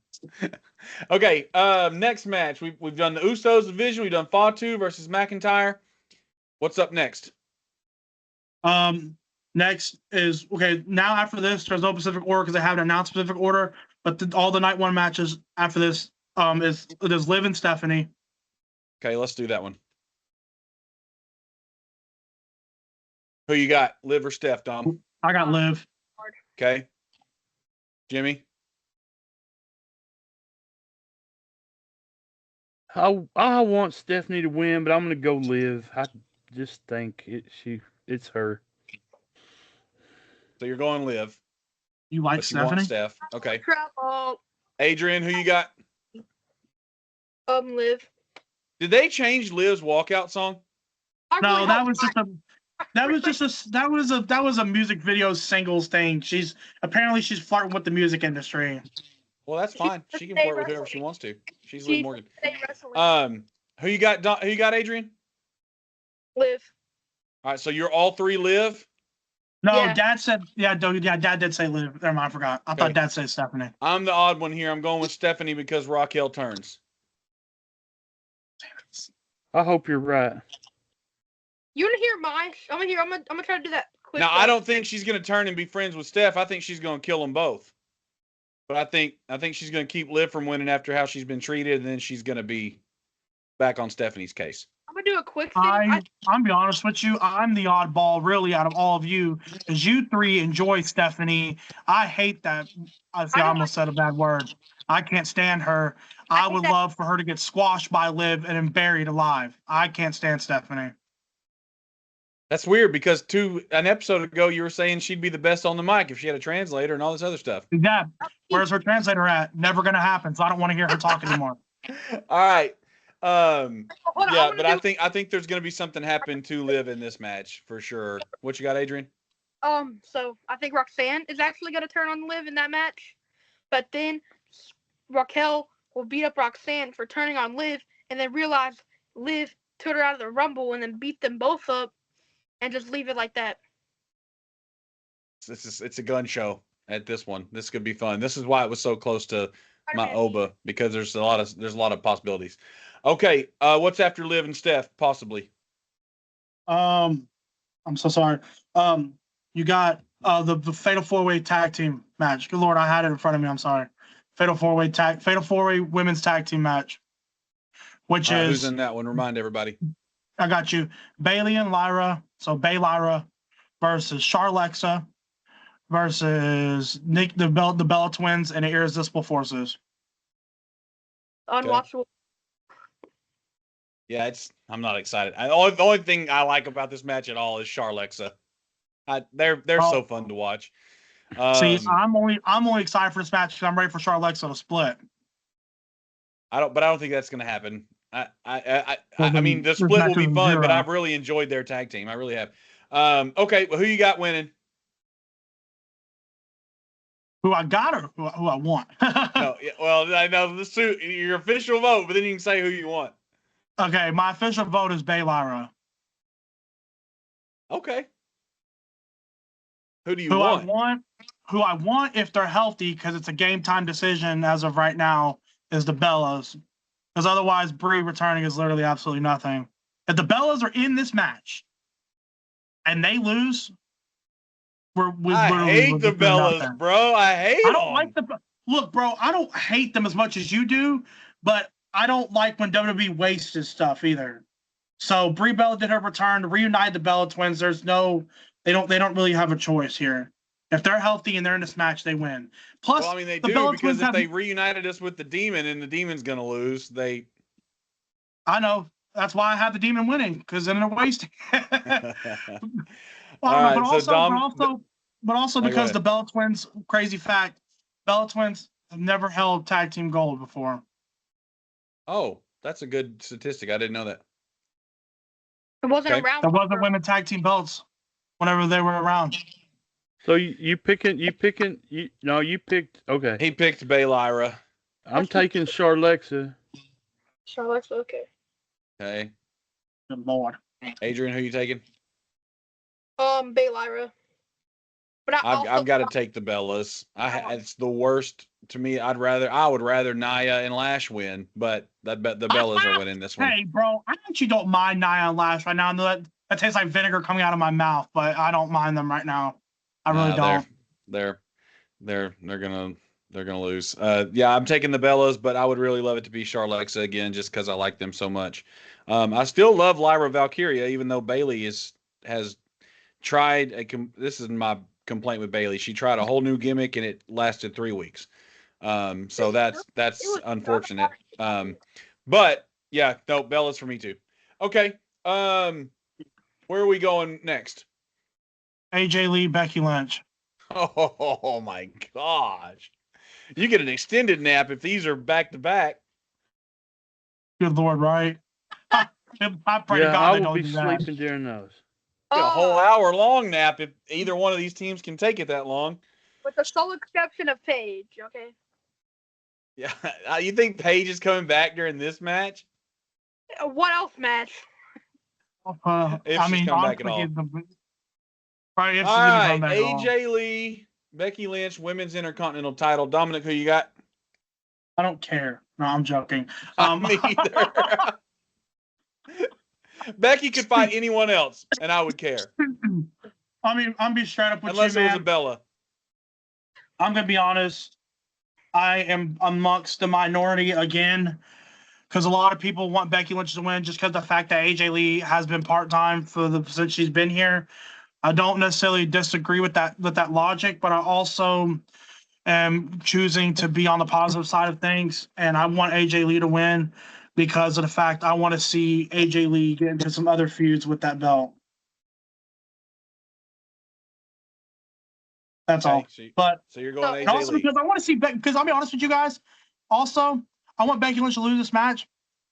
Okay, next match. We've done the Usos division. We've done Fatu versus McIntyre. What's up next? Next is, okay, now after this, there's no specific order because I haven't announced specific order, But all the night one matches after this is Liv and Stephanie. Okay, let's do that one. Who you got, Liv or Steph, Dom? I got Liv. Okay. Jimmy? I want Stephanie to win, but I'm going to go Liv. I just think it's her. So you're going Liv. You like but Stephanie? You want Steph. Okay. Trouble. Adrian, who you got? Liv. Did they change Liv's walkout song? No, that was a music video singles thing. She's flirting with the music industry. Well, that's fine. She can flirt with whoever she wants to. She's Liv Morgan. Who you got? Who you got, Adrian? Liv. All right, so you're all three Liv. No, yeah. Dad said Dad did say Liv. Never mind, I forgot. I thought Dad said Stephanie. I'm the odd one here. I'm going with Stephanie because Raquel turns. I hope you're right. You want to hear mine? I'm gonna try to do that quick. Now, I don't think she's gonna turn and be friends with Steph. I think she's gonna kill them both. But I think she's gonna keep Liv from winning after how she's been treated, and then she's gonna be back on Stephanie's case. I'm gonna do a quick thing. I'm gonna be honest with you. I'm the oddball, really, out of all of you, because you three enjoy Stephanie. I hate that. I almost said a bad word. I can't stand her. I would love for her to get squashed by Liv and then buried alive. I can't stand Stephanie. That's weird because an episode ago you were saying she'd be the best on the mic if she had a translator and all this other stuff. Yeah. Where's her translator at? Never gonna happen. So I don't want to hear her talk anymore. All right. Yeah, but I think there's gonna be something happen to Liv in this match for sure. What you got, Adrian? So I think Roxanne is actually gonna turn on Liv in that match, but then Raquel will beat up Roxanne for turning on Liv, and then realize Liv took her out of the Rumble and then beat them both up, and just leave it like that. It's a gun show at this one. This could be fun. This is why it was so close to my Oba, because there's a lot of possibilities. Okay, what's after Liv and Steph possibly? I'm so sorry. You got the Fatal 4-Way tag team match. Good Lord, I had it in front of me. I'm sorry. Fatal 4-Way women's tag team match. Which is who's in that one? Remind everybody. I got you. Bayley and Lyra. So Lyra versus Charlexa versus the Bella Twins and the Irresistible Forces. Unwatchable. Yeah, I'm not excited. The only thing I like about this match at all is Charlexa. They're so fun to watch. See, I'm only excited for this match because I'm ready for Charlexa to split. I don't think that's going to happen. I mean, the split will be fun, but I've really enjoyed their tag team. I really have. Okay, well, who you got winning? Who I got or who I want? No, yeah, well, I know your official vote, but then you can say who you want. Okay, my official vote is Lyra. Okay. Who do you want? Who I want if they're healthy, because it's a game time decision as of right now, is the Bellas. Because otherwise, Brie returning is literally absolutely nothing. If the Bellas are in this match and they lose, I hate the Bellas, bro. I hate them. I don't like look, bro. I don't hate them as much as you do, but I don't like when WWE wastes stuff either. So Brie Bella did her return to reunite the Bella Twins. They don't really have a choice here. If they're healthy and they're in this match, they win. Plus, well, I mean, they do, because if they reunited us with the Demon and the Demon's going to lose, I know. That's why I have the Demon winning, because then they're wasting. But also because the Bella Twins, crazy fact, Bella Twins have never held tag team gold before. Oh, that's a good statistic. I didn't know that. It wasn't around. There wasn't women tag team belts whenever they were around. So you picked, okay. He picked Lyra. I'm taking Charlexa. Charlexa, okay. Okay. Good Lord. Adrian, who you taking? Lyra. But I've got to take the Bellas. It's the worst to me. I would rather Nia and Lash win, but the Bellas are winning this one. Hey, bro, I actually don't mind Nia and Lash right now. I know that tastes like vinegar coming out of my mouth, but I don't mind them right now. I really don't. They're They're gonna lose. Yeah, I'm taking the Bellas, but I would really love it to be Charlexa again, just because I like them so much. I still love Lyra Valkyria, even though Bailey has tried this is my complaint with Bailey. She tried a whole new gimmick and it lasted 3 weeks. So that's unfortunate. But yeah, no, Bella's for me too. Okay. Where are we going next? AJ Lee, Becky Lynch. Oh my gosh. You get an extended nap if these are back to back. Good Lord, right? I pray to God I they will don't be do that. sleeping during those. A whole hour long nap if either one of these teams can take it that long. With the sole exception of Paige, okay? Yeah. You think Paige is coming back during this match? What else match? If she's coming back at all. Right, if all she's right, come back AJ Lee, Becky Lynch, Women's Intercontinental title. Dominic, who you got? I don't care. No, I'm joking. Me either. Becky could fight anyone else, and I would care. I mean, I'm being straight up with Unless you, man. Unless it was a Bella. I'm going to be honest. I am amongst the minority again because a lot of people want Becky Lynch to win just because the fact that AJ Lee has been part-time since she's been here. I don't necessarily disagree with that logic, but I also am choosing to be on the positive side of things, and I want AJ Lee to win because of the fact I want to see AJ Lee get into some other feuds with that belt. That's all. So you're going AJ also Lee. Because I want to see because I'll be honest with you guys. Also, I want Becky Lynch to lose this match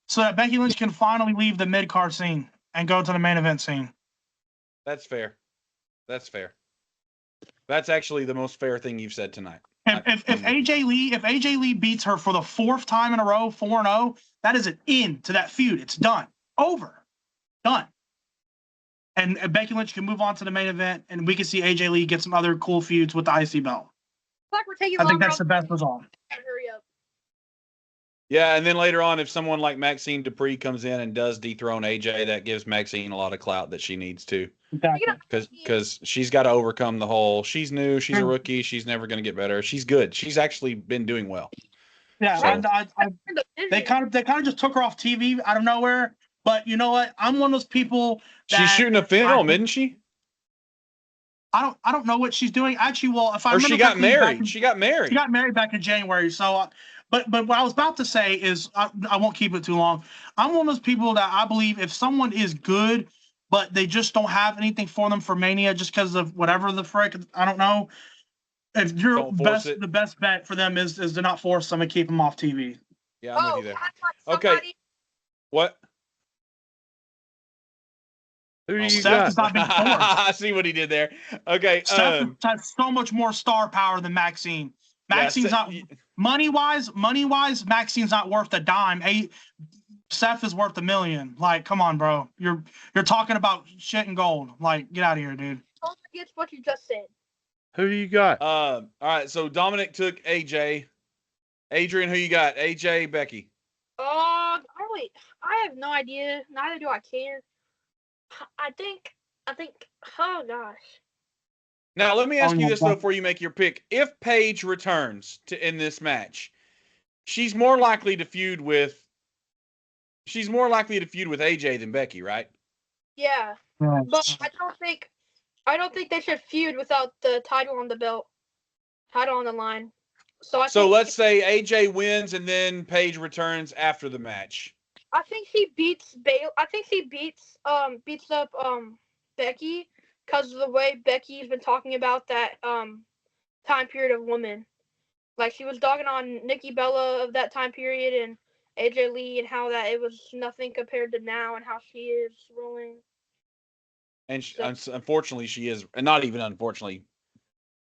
so that Becky Lynch can finally leave the mid-card scene and go to the main event scene. That's fair. That's fair. That's actually the most fair thing you've said tonight. If AJ Lee beats her for the 4th time in a row, 4-0, that is an end to that feud. It's done. Over. Done. And Becky Lynch can move on to the main event, and we can see AJ Lee get some other cool feuds with the IC belt. Like we're taking I think that's the best result. Hurry up. Yeah, and then later on, if someone like Maxine Dupree comes in and does dethrone AJ, that gives Maxine a lot of clout that she needs to. Exactly. Because she's got to overcome the whole, she's new, she's a rookie, she's never going to get better. She's good. She's actually been doing well. Yeah, so. They kind of just took her off TV out of nowhere. But you know what? I'm one of those people that she's shooting a film, isn't she? I don't know what she's doing. Actually, well, if I or remember she got married. She got married. She got married back in January. So, but what I was about to say is I won't keep it too long. I'm one of those people that I believe if someone is good, but they just don't have anything for them for Mania just because of whatever the frick, I don't know. If you're the best bet for them is to not force them and keep them off TV. Yeah, I'm with you there. Okay. What? Who do you Steph got? has not been forced. I see what he did there. Okay. Steph has so much more star power than Maxine. Maxine's not money wise. Maxine's not worth a dime. Steph is worth $1 million. Like, come on, bro. You're talking about shit and gold. Like, get out of here, dude. Don't forget what you just said. Who do you got? All right. So Dominic took AJ. Adrian, who you got? AJ, Becky. I have no idea. Neither do I care. I think. Oh gosh. Now let me ask you this though before you make your pick. If Paige returns in this match, she's more likely to feud with AJ than Becky, right? Yeah, but I don't think they should feud without the title on the belt, title on the line. So let's say AJ wins and then Paige returns after the match. I think she beats Bailey. I think she beats up Becky because of the way Becky's been talking about that time period of women. Like she was dogging on Nikki Bella of that time period and AJ Lee and how that it was nothing compared to now and how she is ruling. And unfortunately, she is, and not even unfortunately.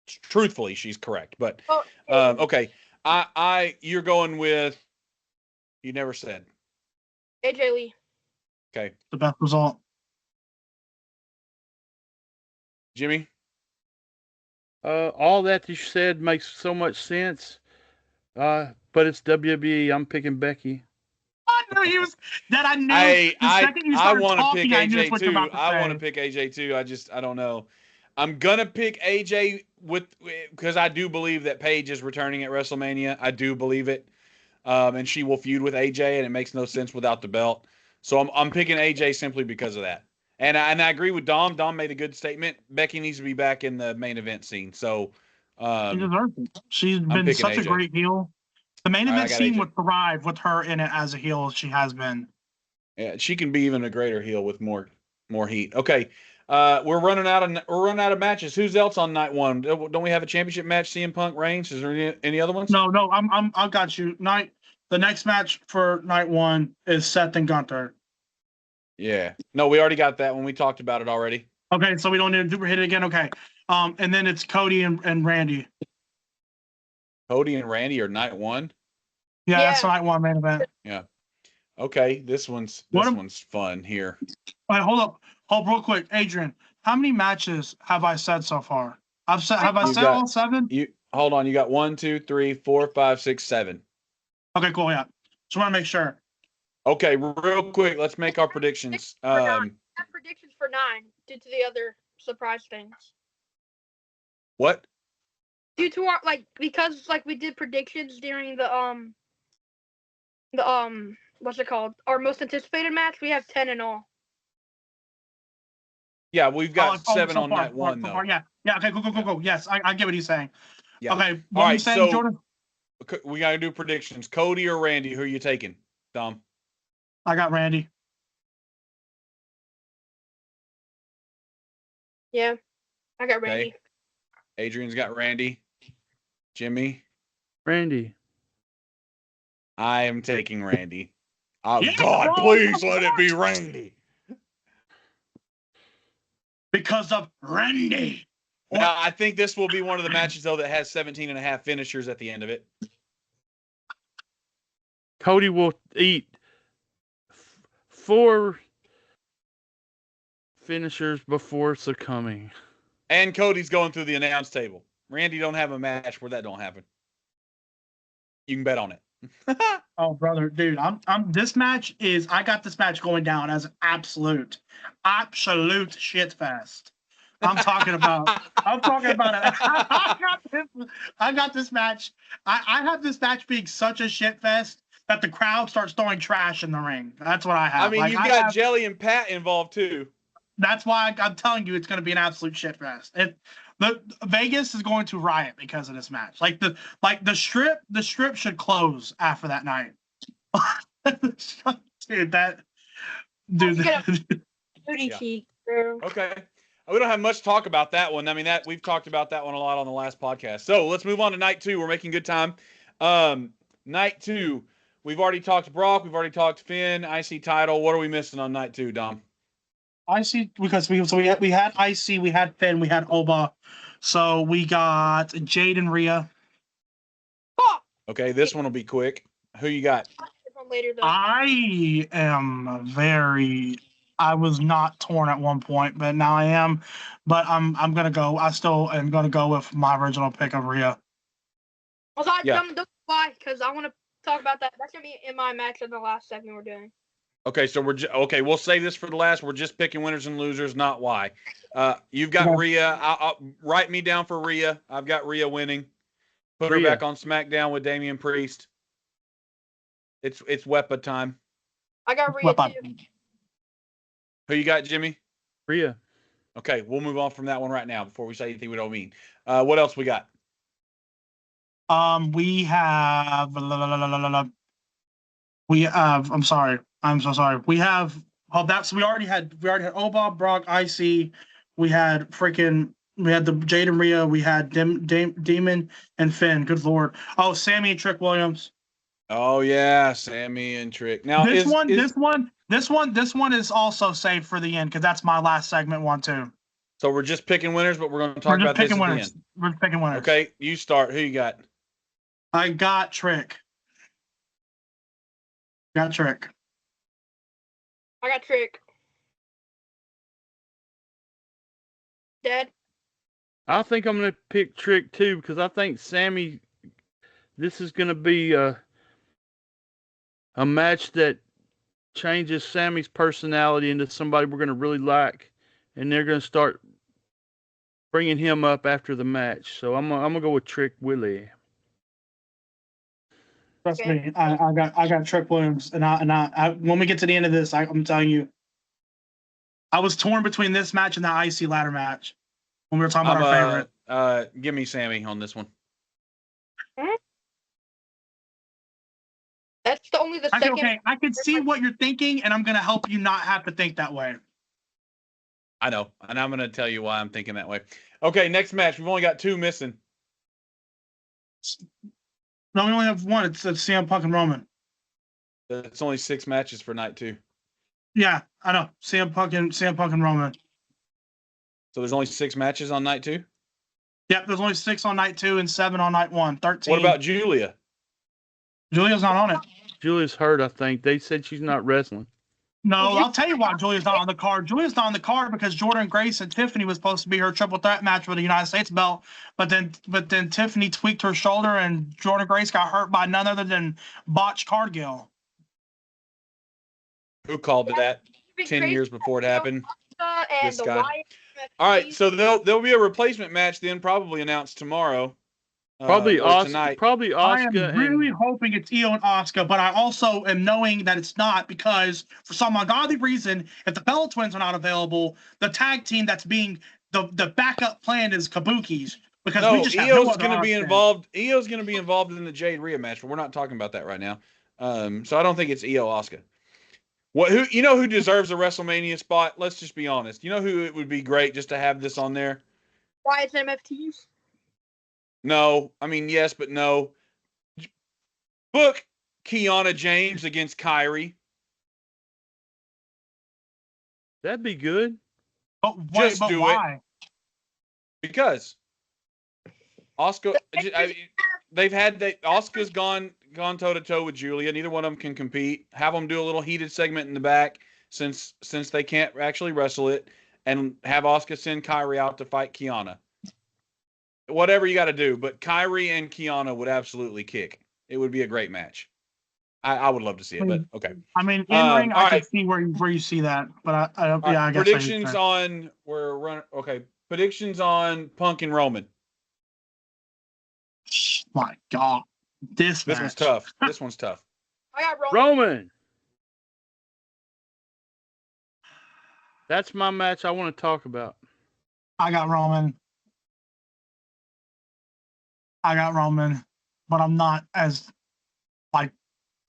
Truthfully, she's correct. But okay, you're going with. You never said. AJ Lee. Okay. The best result. Jimmy? All that you said makes so much sense. But it's WWE. I'm picking Becky. I knew he was. That I knew. I want to pick AJ too. I want to pick AJ too. I don't know. I'm gonna pick AJ because I do believe that Paige is returning at WrestleMania. I do believe it, and she will feud with AJ, and it makes no sense without the belt. So I'm picking AJ simply because of that. And I agree with Dom. Dom made a good statement. Becky needs to be back in the main event scene. So she deserves it. She's been such AJ. a great heel. The main event scene AJ. would thrive with her in it as a heel as she has been. Yeah, she can be even a greater heel with more heat. Okay, we're running out of matches. Who's else on night one? Don't we have a championship match? CM Punk, Reigns. Is there any other ones? No, I got you. The next match for night one is Seth and Gunther. Yeah. No, we already got that one. We talked about it already. Okay, so we don't need to hit it again. Okay. And then it's Cody and Randy. Cody and Randy are night one. Yeah, that's night one main event. Yeah. Okay, this one's fun here. All right, hold real quick, Adrian. How many matches have I said so far? Have I said all 7? Hold on. You got 1, 2, 3, 4, 5, 6, 7. Okay, cool. Yeah, just want to make sure. Okay, real quick, let's make our predictions. I have predictions for 9 due to the other surprise things. What? Due to our because we did predictions during the what's it called? Our most anticipated match. We have 10 in all. Yeah, we've got 7 on night one though. Yeah. Okay, go. Yes, I get what he's saying. Yeah. Okay, what are you saying, Jordan? We got to do predictions. Cody or Randy? Who are you taking, Dom? I got Randy. Yeah, I got Randy. Okay. Adrian's got Randy. Jimmy? Randy. I am taking Randy. Oh, God, please let it be Randy. Because of Randy. Now, I think this will be one of the matches, though, that has 17 and a half finishers at the end of it. Cody will eat 4 finishers before succumbing. And Cody's going through the announce table. Randy don't have a match where that don't happen. You can bet on it. Oh, brother, dude, this match is, I got this match going down as an absolute shit fest. I'm talking about it. I got this match. I have this match being such a shit fest that the crowd starts throwing trash in the ring. That's what I have. I mean, you've got Jelly and Pat involved too. That's why I'm telling you it's going to be an absolute shit fest. Vegas is going to riot because of this match. The strip should close after that night. Booty cheek, bro. Okay. We don't have much to talk about that one. I mean, we've talked about that one a lot on the last podcast. So let's move on to night 2. We're making good time. Night 2, we've already talked Brock. We've already talked Finn, IC title. What are we missing on night 2, Dom? IC, because we had IC, we had Finn, we had Oba. So we got Jade and Rhea. Okay, this one will be quick. Who you got? I was not torn at one point, but now I am. But I'm gonna go. I still am gonna go with my original pick of Rhea. Why? Because I want to talk about that. That's gonna be in my match in the last segment we're doing. Okay, so we'll save this for the last. We're just picking winners and losers, not why. You've got Rhea. I'll write me down for Rhea. I've got Rhea winning. Put her back on SmackDown with Damian Priest. It's Wepa time. I got Rhea too. Who you got, Jimmy? Rhea. Okay, we'll move on from that one right now before we say anything we don't mean. What else we got? We have. I'm sorry. I'm so sorry. We have. Oh, we already had Oba, Brock, IC. We had the Jade and Rhea. We had Demon and Finn. Good Lord. Oh, Sammy and Trick Williams. Oh yeah, Sammy and Trick. Now this one is also saved for the end because that's my last segment one too. So we're just picking winners, but we're going to talk about this at the end. We're picking winners. Okay, you start. Who you got? I got Trick. I got Trick. Dad? I think I'm going to pick Trick too because I think Sammy, this is going to be a match that changes Sammy's personality into somebody we're going to really like. And they're going to start bringing him up after the match. So I'm gonna go with Trick Willie. Trust me, I got Trick Williams, and I when we get to the end of this, I'm telling you, I was torn between this match and the IC ladder match when we were talking about our favorite. Give me Sammy on this one. That's the second. Okay, I can see what you're thinking, and I'm gonna help you not have to think that way. I know, and I'm gonna tell you why I'm thinking that way. Okay, next match. We've only got 2 missing. No, we only have one. It's CM Punk and Roman. It's only 6 matches for night 2. Yeah, I know. CM Punk and Roman. So there's only 6 matches on night 2? Yep, there's only 6 on night 2 and 7 on night 1. 13. What about Julia? Julia's not on it. Julia's hurt, I think. They said she's not wrestling. No, I'll tell you why Julia's not on the card. Julia's not on the card because Jordan Grace and Tiffany was supposed to be her triple threat match for the United States belt, but then Tiffany tweaked her shoulder and Jordan Grace got hurt by none other than Botch Cargill. Who called it that 10 years before it happened? And This guy. All right, so there'll be a replacement match then probably announced tomorrow. Probably Oscar. Probably Oscar. I am really hoping it's Io and Oscar, but I also am knowing that it's not because for some ungodly reason, if the Bella Twins are not available, the tag team that's being the backup plan is Kabuki's because we just have Io's going to be involved. Io's going to be involved in the Jade Rhea match, but we're not talking about that right now. So I don't think it's Io Oscar. Who deserves a WrestleMania spot? Let's just be honest. You know who it would be great just to have this on there? Wyatt's MFTs. No, I mean yes, but no. Book Kiana James against Kyrie. That'd be good. But why? Because Oscar, Oscar's gone toe to toe with Julia. Neither one of them can compete. Have them do a little heated segment in the back since they can't actually wrestle it, and have Oscar send Kyrie out to fight Kiana. Whatever you got to do, but Kyrie and Kiana would absolutely kick. It would be a great match. I would love to see it, but okay. I mean, in ring, I can see where you see that, but I guess predictions on predictions on Punk and Roman. My God, this one's tough. This one's tough. I got Roman. That's my match I want to talk about. I got Roman, but I'm not as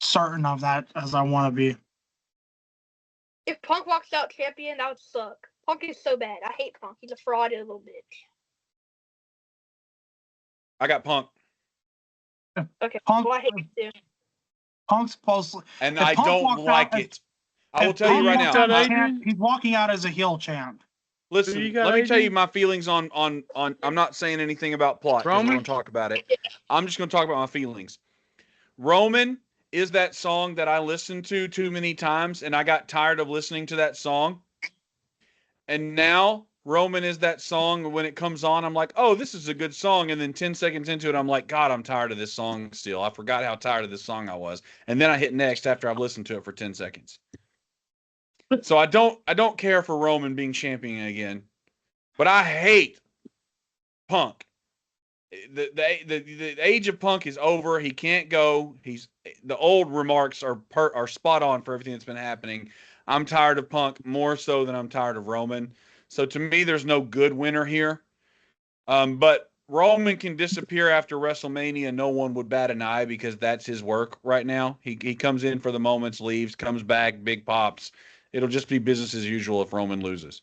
certain of that as I want to be. If Punk walks out champion, that would suck. Punk is so bad. I hate Punk. He's a fraud and a little bitch. I got Punk. Okay, well, I hate it too. Punk's supposed to, and I don't like it. I will tell you right now. He's walking out as a heel champ. Listen, let me tell you my feelings on. I'm not saying anything about plot. I'm going to talk about it. I'm just going to talk about my feelings. Roman is that song that I listened to too many times, and I got tired of listening to that song. And now Roman is that song. When it comes on, I'm like, oh, this is a good song. And then 10 seconds into it, I'm like, God, I'm tired of this song still. I forgot how tired of this song I was. And then I hit next after I've listened to it for 10 seconds. So I don't care for Roman being champion again, but I hate Punk. The age of Punk is over. He can't go. The old remarks are spot on for everything that's been happening. I'm tired of Punk more so than I'm tired of Roman. So to me, there's no good winner here. But Roman can disappear after WrestleMania. No one would bat an eye because that's his work right now. He comes in for the moments, leaves, comes back, big pops. It'll just be business as usual if Roman loses.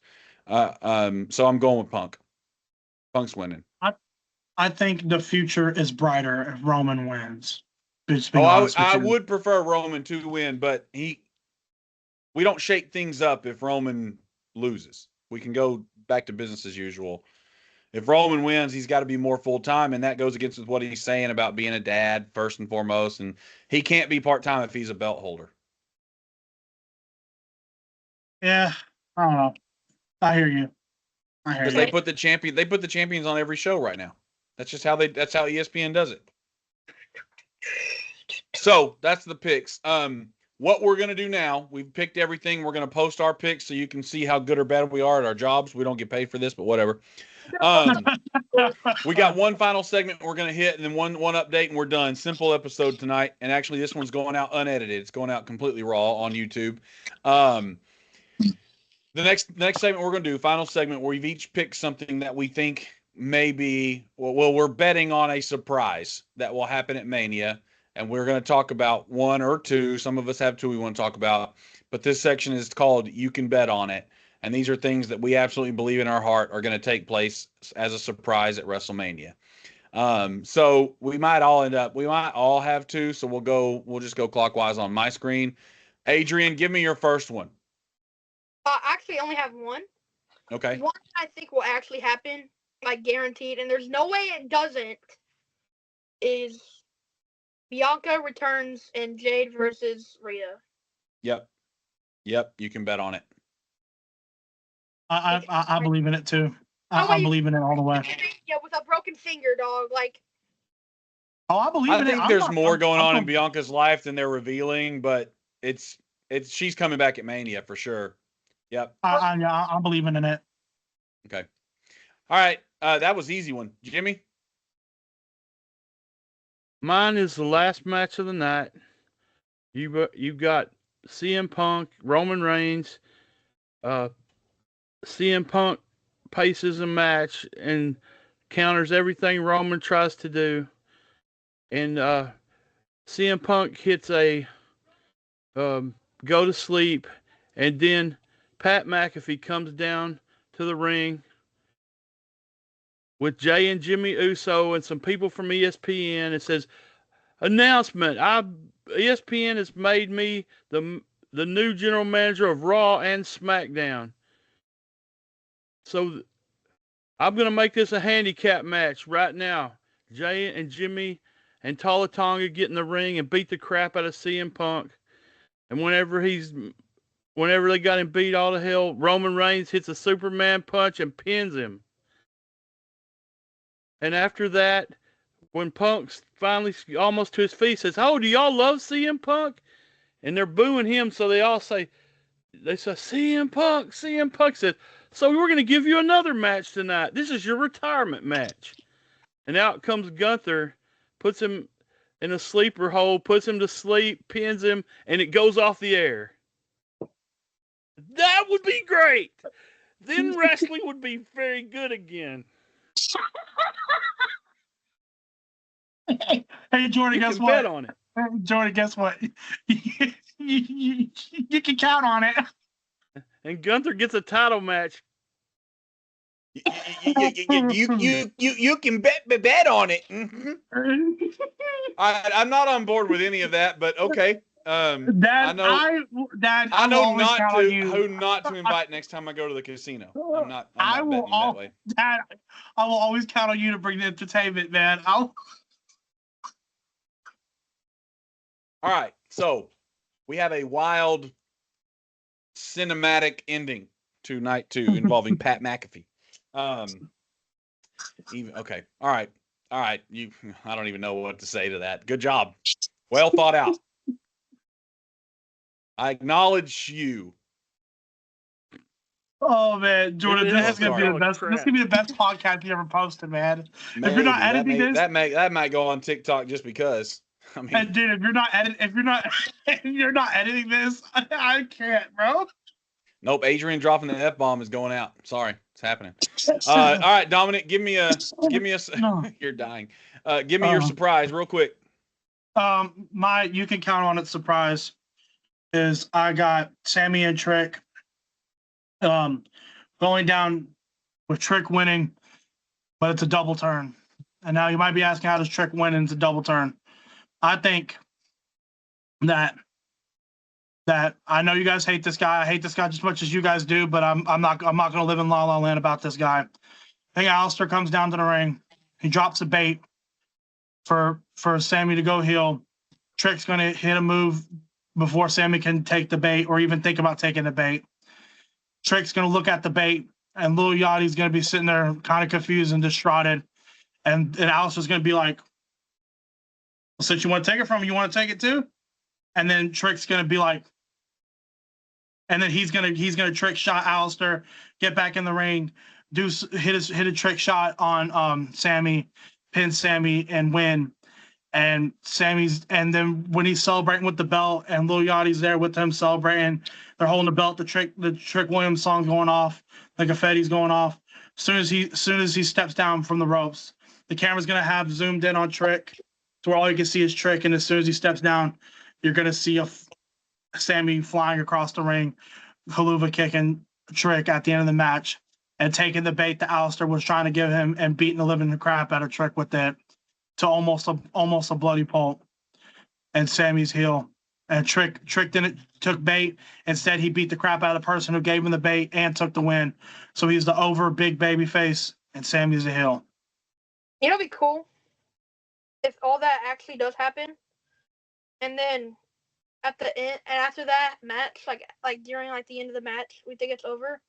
So I'm going with Punk. Punk's winning. I think the future is brighter if Roman wins. I would prefer Roman to win, but we don't shake things up if Roman loses. We can go back to business as usual. If Roman wins, he's got to be more full-time, and that goes against what he's saying about being a dad first and foremost, and he can't be part-time if he's a belt holder. Yeah, I don't know. I hear you. Because they put the champions on every show right now. That's just how that's how ESPN does it. So that's the picks. what we're going to do now, we've picked everything. We're going to post our picks so you can see how good or bad we are at our jobs. We don't get paid for this, but whatever. We got one final segment we're going to hit, and then one update, and we're done. Simple episode tonight. And actually, this one's going out unedited. It's going out completely raw on YouTube. The next segment we're going to do, final segment, where we've each picked something that we think may be, well, we're betting on a surprise that will happen at Mania. And we're going to talk about one or two. Some of us have two we want to talk about. But this section is called You Can Bet on It. And these are things that we absolutely believe in our heart are going to take place as a surprise at WrestleMania. So we might all have two. So we'll just go clockwise on my screen. Adrian, give me your first one. I actually only have one. Okay. One I think will actually happen, like guaranteed, and there's no way it doesn't, is Bianca returns and Jade versus Rhea. Yep. You can bet on it. I believe in it too. I believe in it all the way. Yeah, with a broken finger, dog. Like. Oh, I believe in it. I think there's more going on in Bianca's life than they're revealing, but it's she's coming back at Mania for sure. Yep. I'm believing in it. Okay. All right. That was easy one. Jimmy? Mine is the last match of the night. You've got CM Punk, Roman Reigns. CM Punk paces a match and counters everything Roman tries to do. And CM Punk hits a go to sleep, and then Pat McAfee comes down to the ring with Jay and Jimmy Uso and some people from ESPN. It says, announcement, ESPN has made me the new general manager of Raw and SmackDown. So I'm going to make this a handicap match right now. Jay and Jimmy and Tala Tonga get in the ring and beat the crap out of CM Punk. And whenever they got him beat all to hell, Roman Reigns hits a Superman punch and pins him. And after that, when Punk's finally almost to his feet, says, "Oh, do y'all love CM Punk?" And they're booing him, so they say, CM Punk. CM Punk said, "So we're going to give you another match tonight. This is your retirement match." And out comes Gunther, puts him in a sleeper hold, puts him to sleep, pins him, and it goes off the air. That would be great. Then wrestling would be very good again. Hey, Jordan, guess what? Bet on it. Jordan, guess what? you can count on it. And Gunther gets a title match. You can bet on it. Mm-hmm. I'm not on board with any of that, but okay. I know who not to invite next time I go to the casino. I'm not betting that way. Dad, I will always count on you to bring the entertainment, man. All right, so we have a wild cinematic ending to night 2 involving Pat McAfee. Okay. All right. I don't even know what to say to that. Good job. Well thought out. I acknowledge you. Oh man, Jordan, this is gonna be the best. This is gonna be the best podcast you ever posted, man. Maybe. If you're not editing this, that might go on TikTok just because. I mean, and dude, if you're not editing this, I can't, bro. Nope, Adrian dropping the F-bomb is going out. Sorry, it's happening. All right, Dominic, give me a. No. You're dying. Give me your surprise real quick. You can count on it surprise is I got Sammy and Trick going down with Trick winning, but it's a double turn. And now you might be asking, how does Trick win and it's a double turn? I think that I know you guys hate this guy. I hate this guy just as much as you guys do, but I'm not going to live in La La Land about this guy. I think Alistair comes down to the ring. He drops a bait for Sammy to go heel. Trick's going to hit a move before Sammy can take the bait or even think about taking the bait. Trick's going to look at the bait, and Lil Yachty's going to be sitting there kind of confused and distraught. And Alistair's going to be like, "Since you want to take it from me, you want to take it too?" and then Trick's gonna be like, and then he's gonna trick shot Alistair, get back in the ring, hit a trick shot on Sammy, pin Sammy, and win. And then when he's celebrating with the belt, and Lil Yachty's there with him celebrating, they're holding the belt. The Trick Williams song going off, the confetti's going off. As soon as he steps down from the ropes, the camera's gonna have zoomed in on Trick, to where all you can see is Trick. And as soon as he steps down, you're gonna see Sammy flying across the ring, haluva kicking Trick at the end of the match, and taking the bait that Alistair was trying to give him, and beating the living crap out of Trick with it, to almost a bloody pulp. And Sammy's heel. And Trick took bait. Instead, he beat the crap out of the person who gave him the bait and took the win. So he's the over big baby face, and Sammy's a heel. You know, it'd be cool if all that actually does happen, and then at the end, and after that match, like during like the end of the match, we think it's over,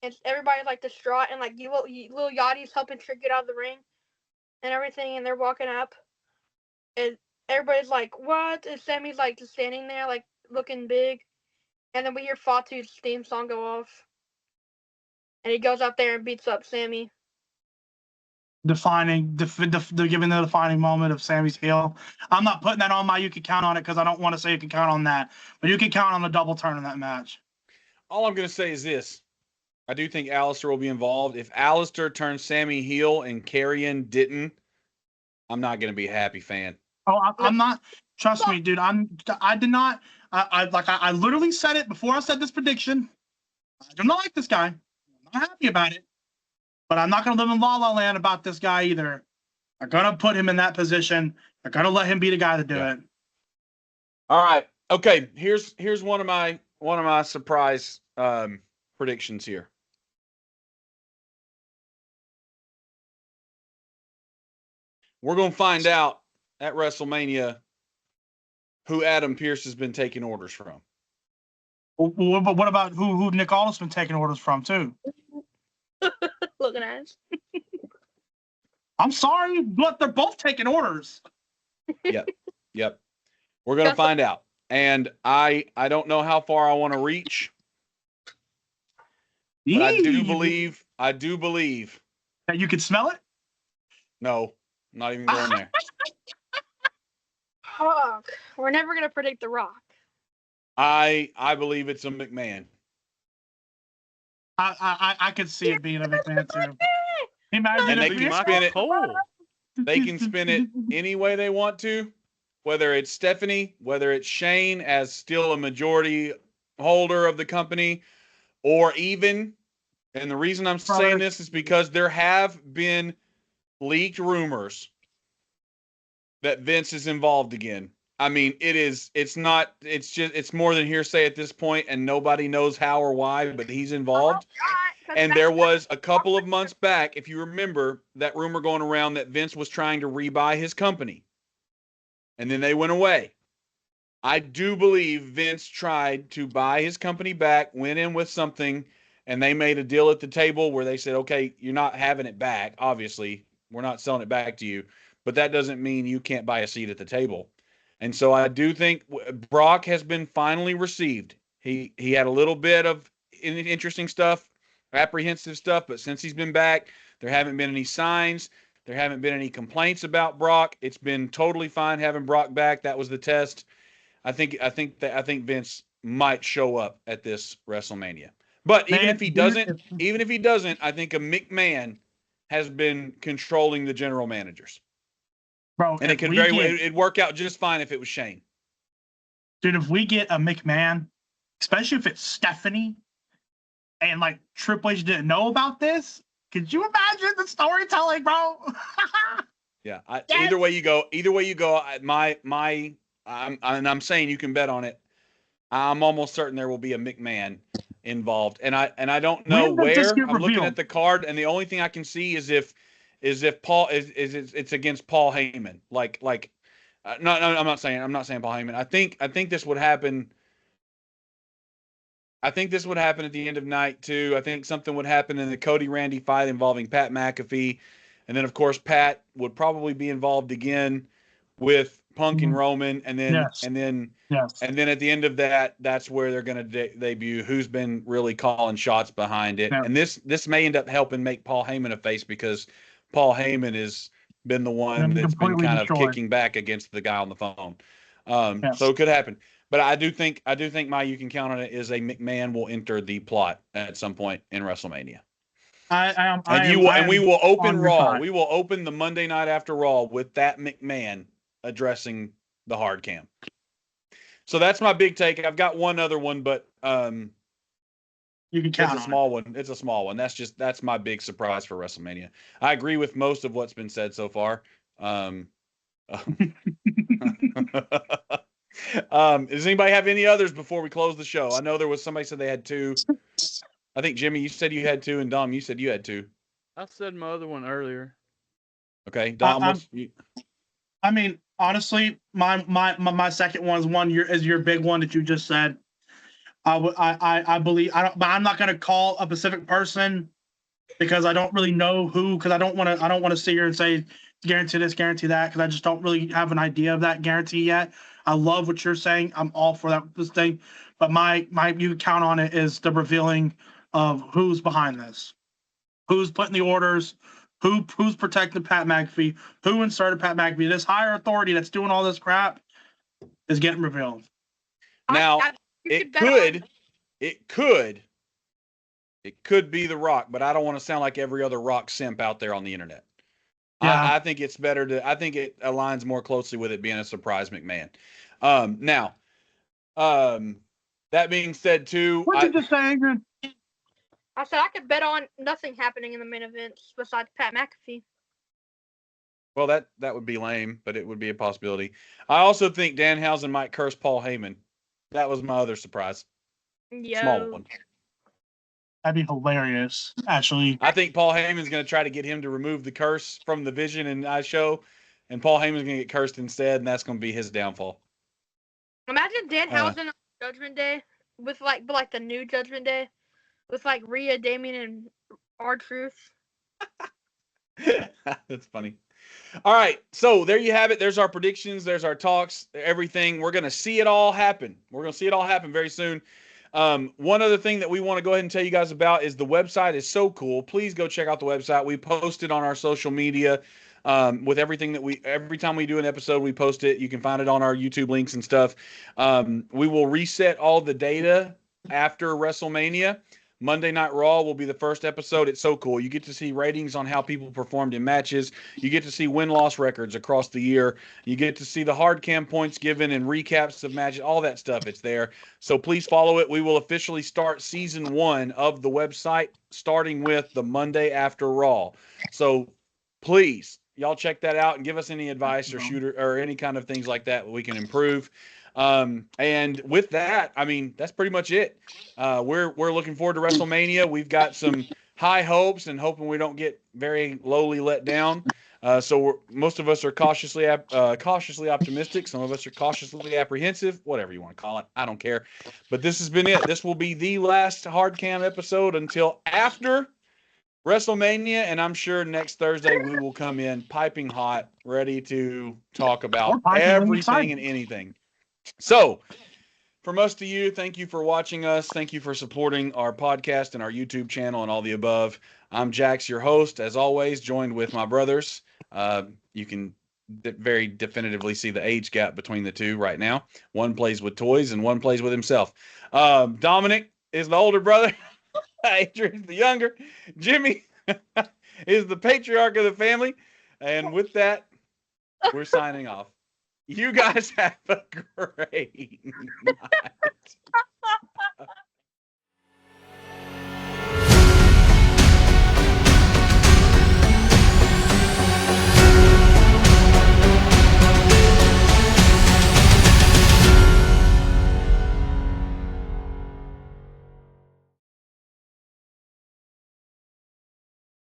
and everybody's like distraught, and like Lil Yachty's helping Trick get out of the ring and everything, and they're walking up, and everybody's like, what? And Sammy's like just standing there, like looking big, and then we hear Fatu's theme song go off, and he goes up there and beats up Sammy. They're giving the defining moment of Sammy's heel. I'm not putting that on my you can count on it, because I don't want to say you can count on that, but you can count on the double turn in that match. All I'm going to say is this. I do think Alistair will be involved. If Alistair turns Sammy heel and Karrion didn't, I'm not going to be a happy fan. Oh, I'm not. Trust me, dude. I did not. I literally said it before I said this prediction. I do not like this guy. I'm not happy about it. But I'm not going to live in La La Land about this guy either. I'm going to put him in that position. I'm going to let him be the guy to do it. All right. Okay. Here's one of my surprise predictions here. We're going to find out at WrestleMania who Adam Pearce has been taking orders from. What about who Nick Aldis been taking orders from too? Looking at us. I'm sorry, but they're both taking orders. Yep. We're going to find out. And I don't know how far I want to reach. But I do believe that you can smell it? No, not even going there. Fuck. We're never going to predict The Rock. I believe it's a McMahon. I could see it being a McMahon too. Imagine and they can spin it. They can spin it any way they want to, whether it's Stephanie, whether it's Shane as still a majority holder of the company, or even, and the reason I'm saying this is because there have been leaked rumors that Vince is involved again. I mean, it's more than hearsay at this point, and nobody knows how or why, but he's involved. And there was a couple of months back, if you remember, that rumor going around that Vince was trying to rebuy his company. And then they went away. I do believe Vince tried to buy his company back, went in with something, and they made a deal at the table where they said, okay, you're not having it back, obviously. We're not selling it back to you. But that doesn't mean you can't buy a seat at the table. And so I do think Brock has been finally received. He had a little bit of interesting stuff, apprehensive stuff, but since he's been back, there haven't been any signs. There haven't been any complaints about Brock. It's been totally fine having Brock back. That was the test. I think Vince might show up at this WrestleMania. But even if he doesn't, I think a McMahon has been controlling the general managers. Bro, and it'd work out just fine if it was Shane. Dude, if we get a McMahon, especially if it's Stephanie, and like Triple H didn't know about this, could you imagine the storytelling, bro? Yeah. Either way you go, I'm saying you can bet on it. I'm almost certain there will be a McMahon involved, and I don't know where. I'm looking at the card, and the only thing I can see is if Paul it's against Paul Heyman. I'm not saying Paul Heyman. I think this would happen. I think this would happen at the end of night too. I think something would happen in the Cody Randy fight involving Pat McAfee, and then of course Pat would probably be involved again with Punk and Roman, and then Yes. and then Yes. and then at the end of that, that's where they're going to debut who's been really calling shots behind it. Yeah. And this may end up helping make Paul Heyman a face, because Paul Heyman has been the one that's been kind of kicking back against the guy on the phone. Yes. So it could happen. But I do think, you can count on it, is a McMahon will enter the plot at some point in WrestleMania. We will open Raw. We will open the Monday night after Raw with that McMahon addressing the hard cam. So that's my big take. I've got one other one, but you can count it's a small one. It's a small one. That's my big surprise for WrestleMania. I agree with most of what's been said so far. Does anybody have any others before we close the show? I know there was somebody said they had two. I think Jimmy, you said you had two, and Dom, you said you had two. I said my other one earlier. Okay, Dom. I mean, honestly, my second one is your big one that you just said. I believe but I'm not gonna call a specific person because I don't really know who, because I don't want to sit here and say guarantee this, guarantee that, because I just don't really have an idea of that guarantee yet. I love what you're saying. I'm all for this thing, but my you count on it is the revealing of who's behind this, who's putting the orders, who's protecting Pat McAfee, who inserted Pat McAfee. This higher authority that's doing all this crap is getting revealed. Now it could be The Rock, but I don't want to sound like every other Rock simp out there on the internet. Yeah. I think it's better I think it aligns more closely with it being a surprise McMahon. That being said, too. What did you just say, Adrian? I said I could bet on nothing happening in the main events besides Pat McAfee. Well, that would be lame, but it would be a possibility. I also think Danhausen might curse Paul Heyman. That was my other surprise. Small one. That'd be hilarious, actually. I think Paul Heyman's going to try to get him to remove the curse from the Vision and I Show, and Paul Heyman's going to get cursed instead, and that's going to be his downfall. Imagine Danhausen on Judgment Day with like the new Judgment Day with like Rhea, Damien, and R-Truth. That's funny. All right, so there you have it. There's our predictions. There's our talks. Everything. We're going to see it all happen. We're going to see it all happen very soon. One other thing that we want to go ahead and tell you guys about is the website is so cool. Please go check out the website. We post it on our social media with everything that every time we do an episode, we post it. You can find it on our YouTube links and stuff. We will reset all the data after WrestleMania. Monday Night Raw will be the first episode. It's so cool. You get to see ratings on how people performed in matches. You get to see win-loss records across the year. You get to see the hard cam points given and recaps of matches, all that stuff. It's there. So please follow it. We will officially start season 1 of the website, starting with the Monday after Raw. So please, y'all check that out and give us any advice or any kind of things like that we can improve. And with that, I mean, that's pretty much it. We're looking forward to WrestleMania. We've got some high hopes and hoping we don't get very lowly let down. So most of us are cautiously optimistic. Some of us are cautiously apprehensive, whatever you want to call it. I don't care. But this has been it. This will be the last hard cam episode until after WrestleMania, and I'm sure next Thursday we will come in piping hot, ready to talk about everything and anything. So, for most of you, thank you for watching us. Thank you for supporting our podcast and our YouTube channel and all the above. I'm Jax, your host, as always, joined with my brothers. You can very definitively see the age gap between the two right now. One plays with toys and one plays with himself. Dominic is the older brother. Adrian's the younger. Jimmy is the patriarch of the family. And with that, we're signing off. You guys have a great night.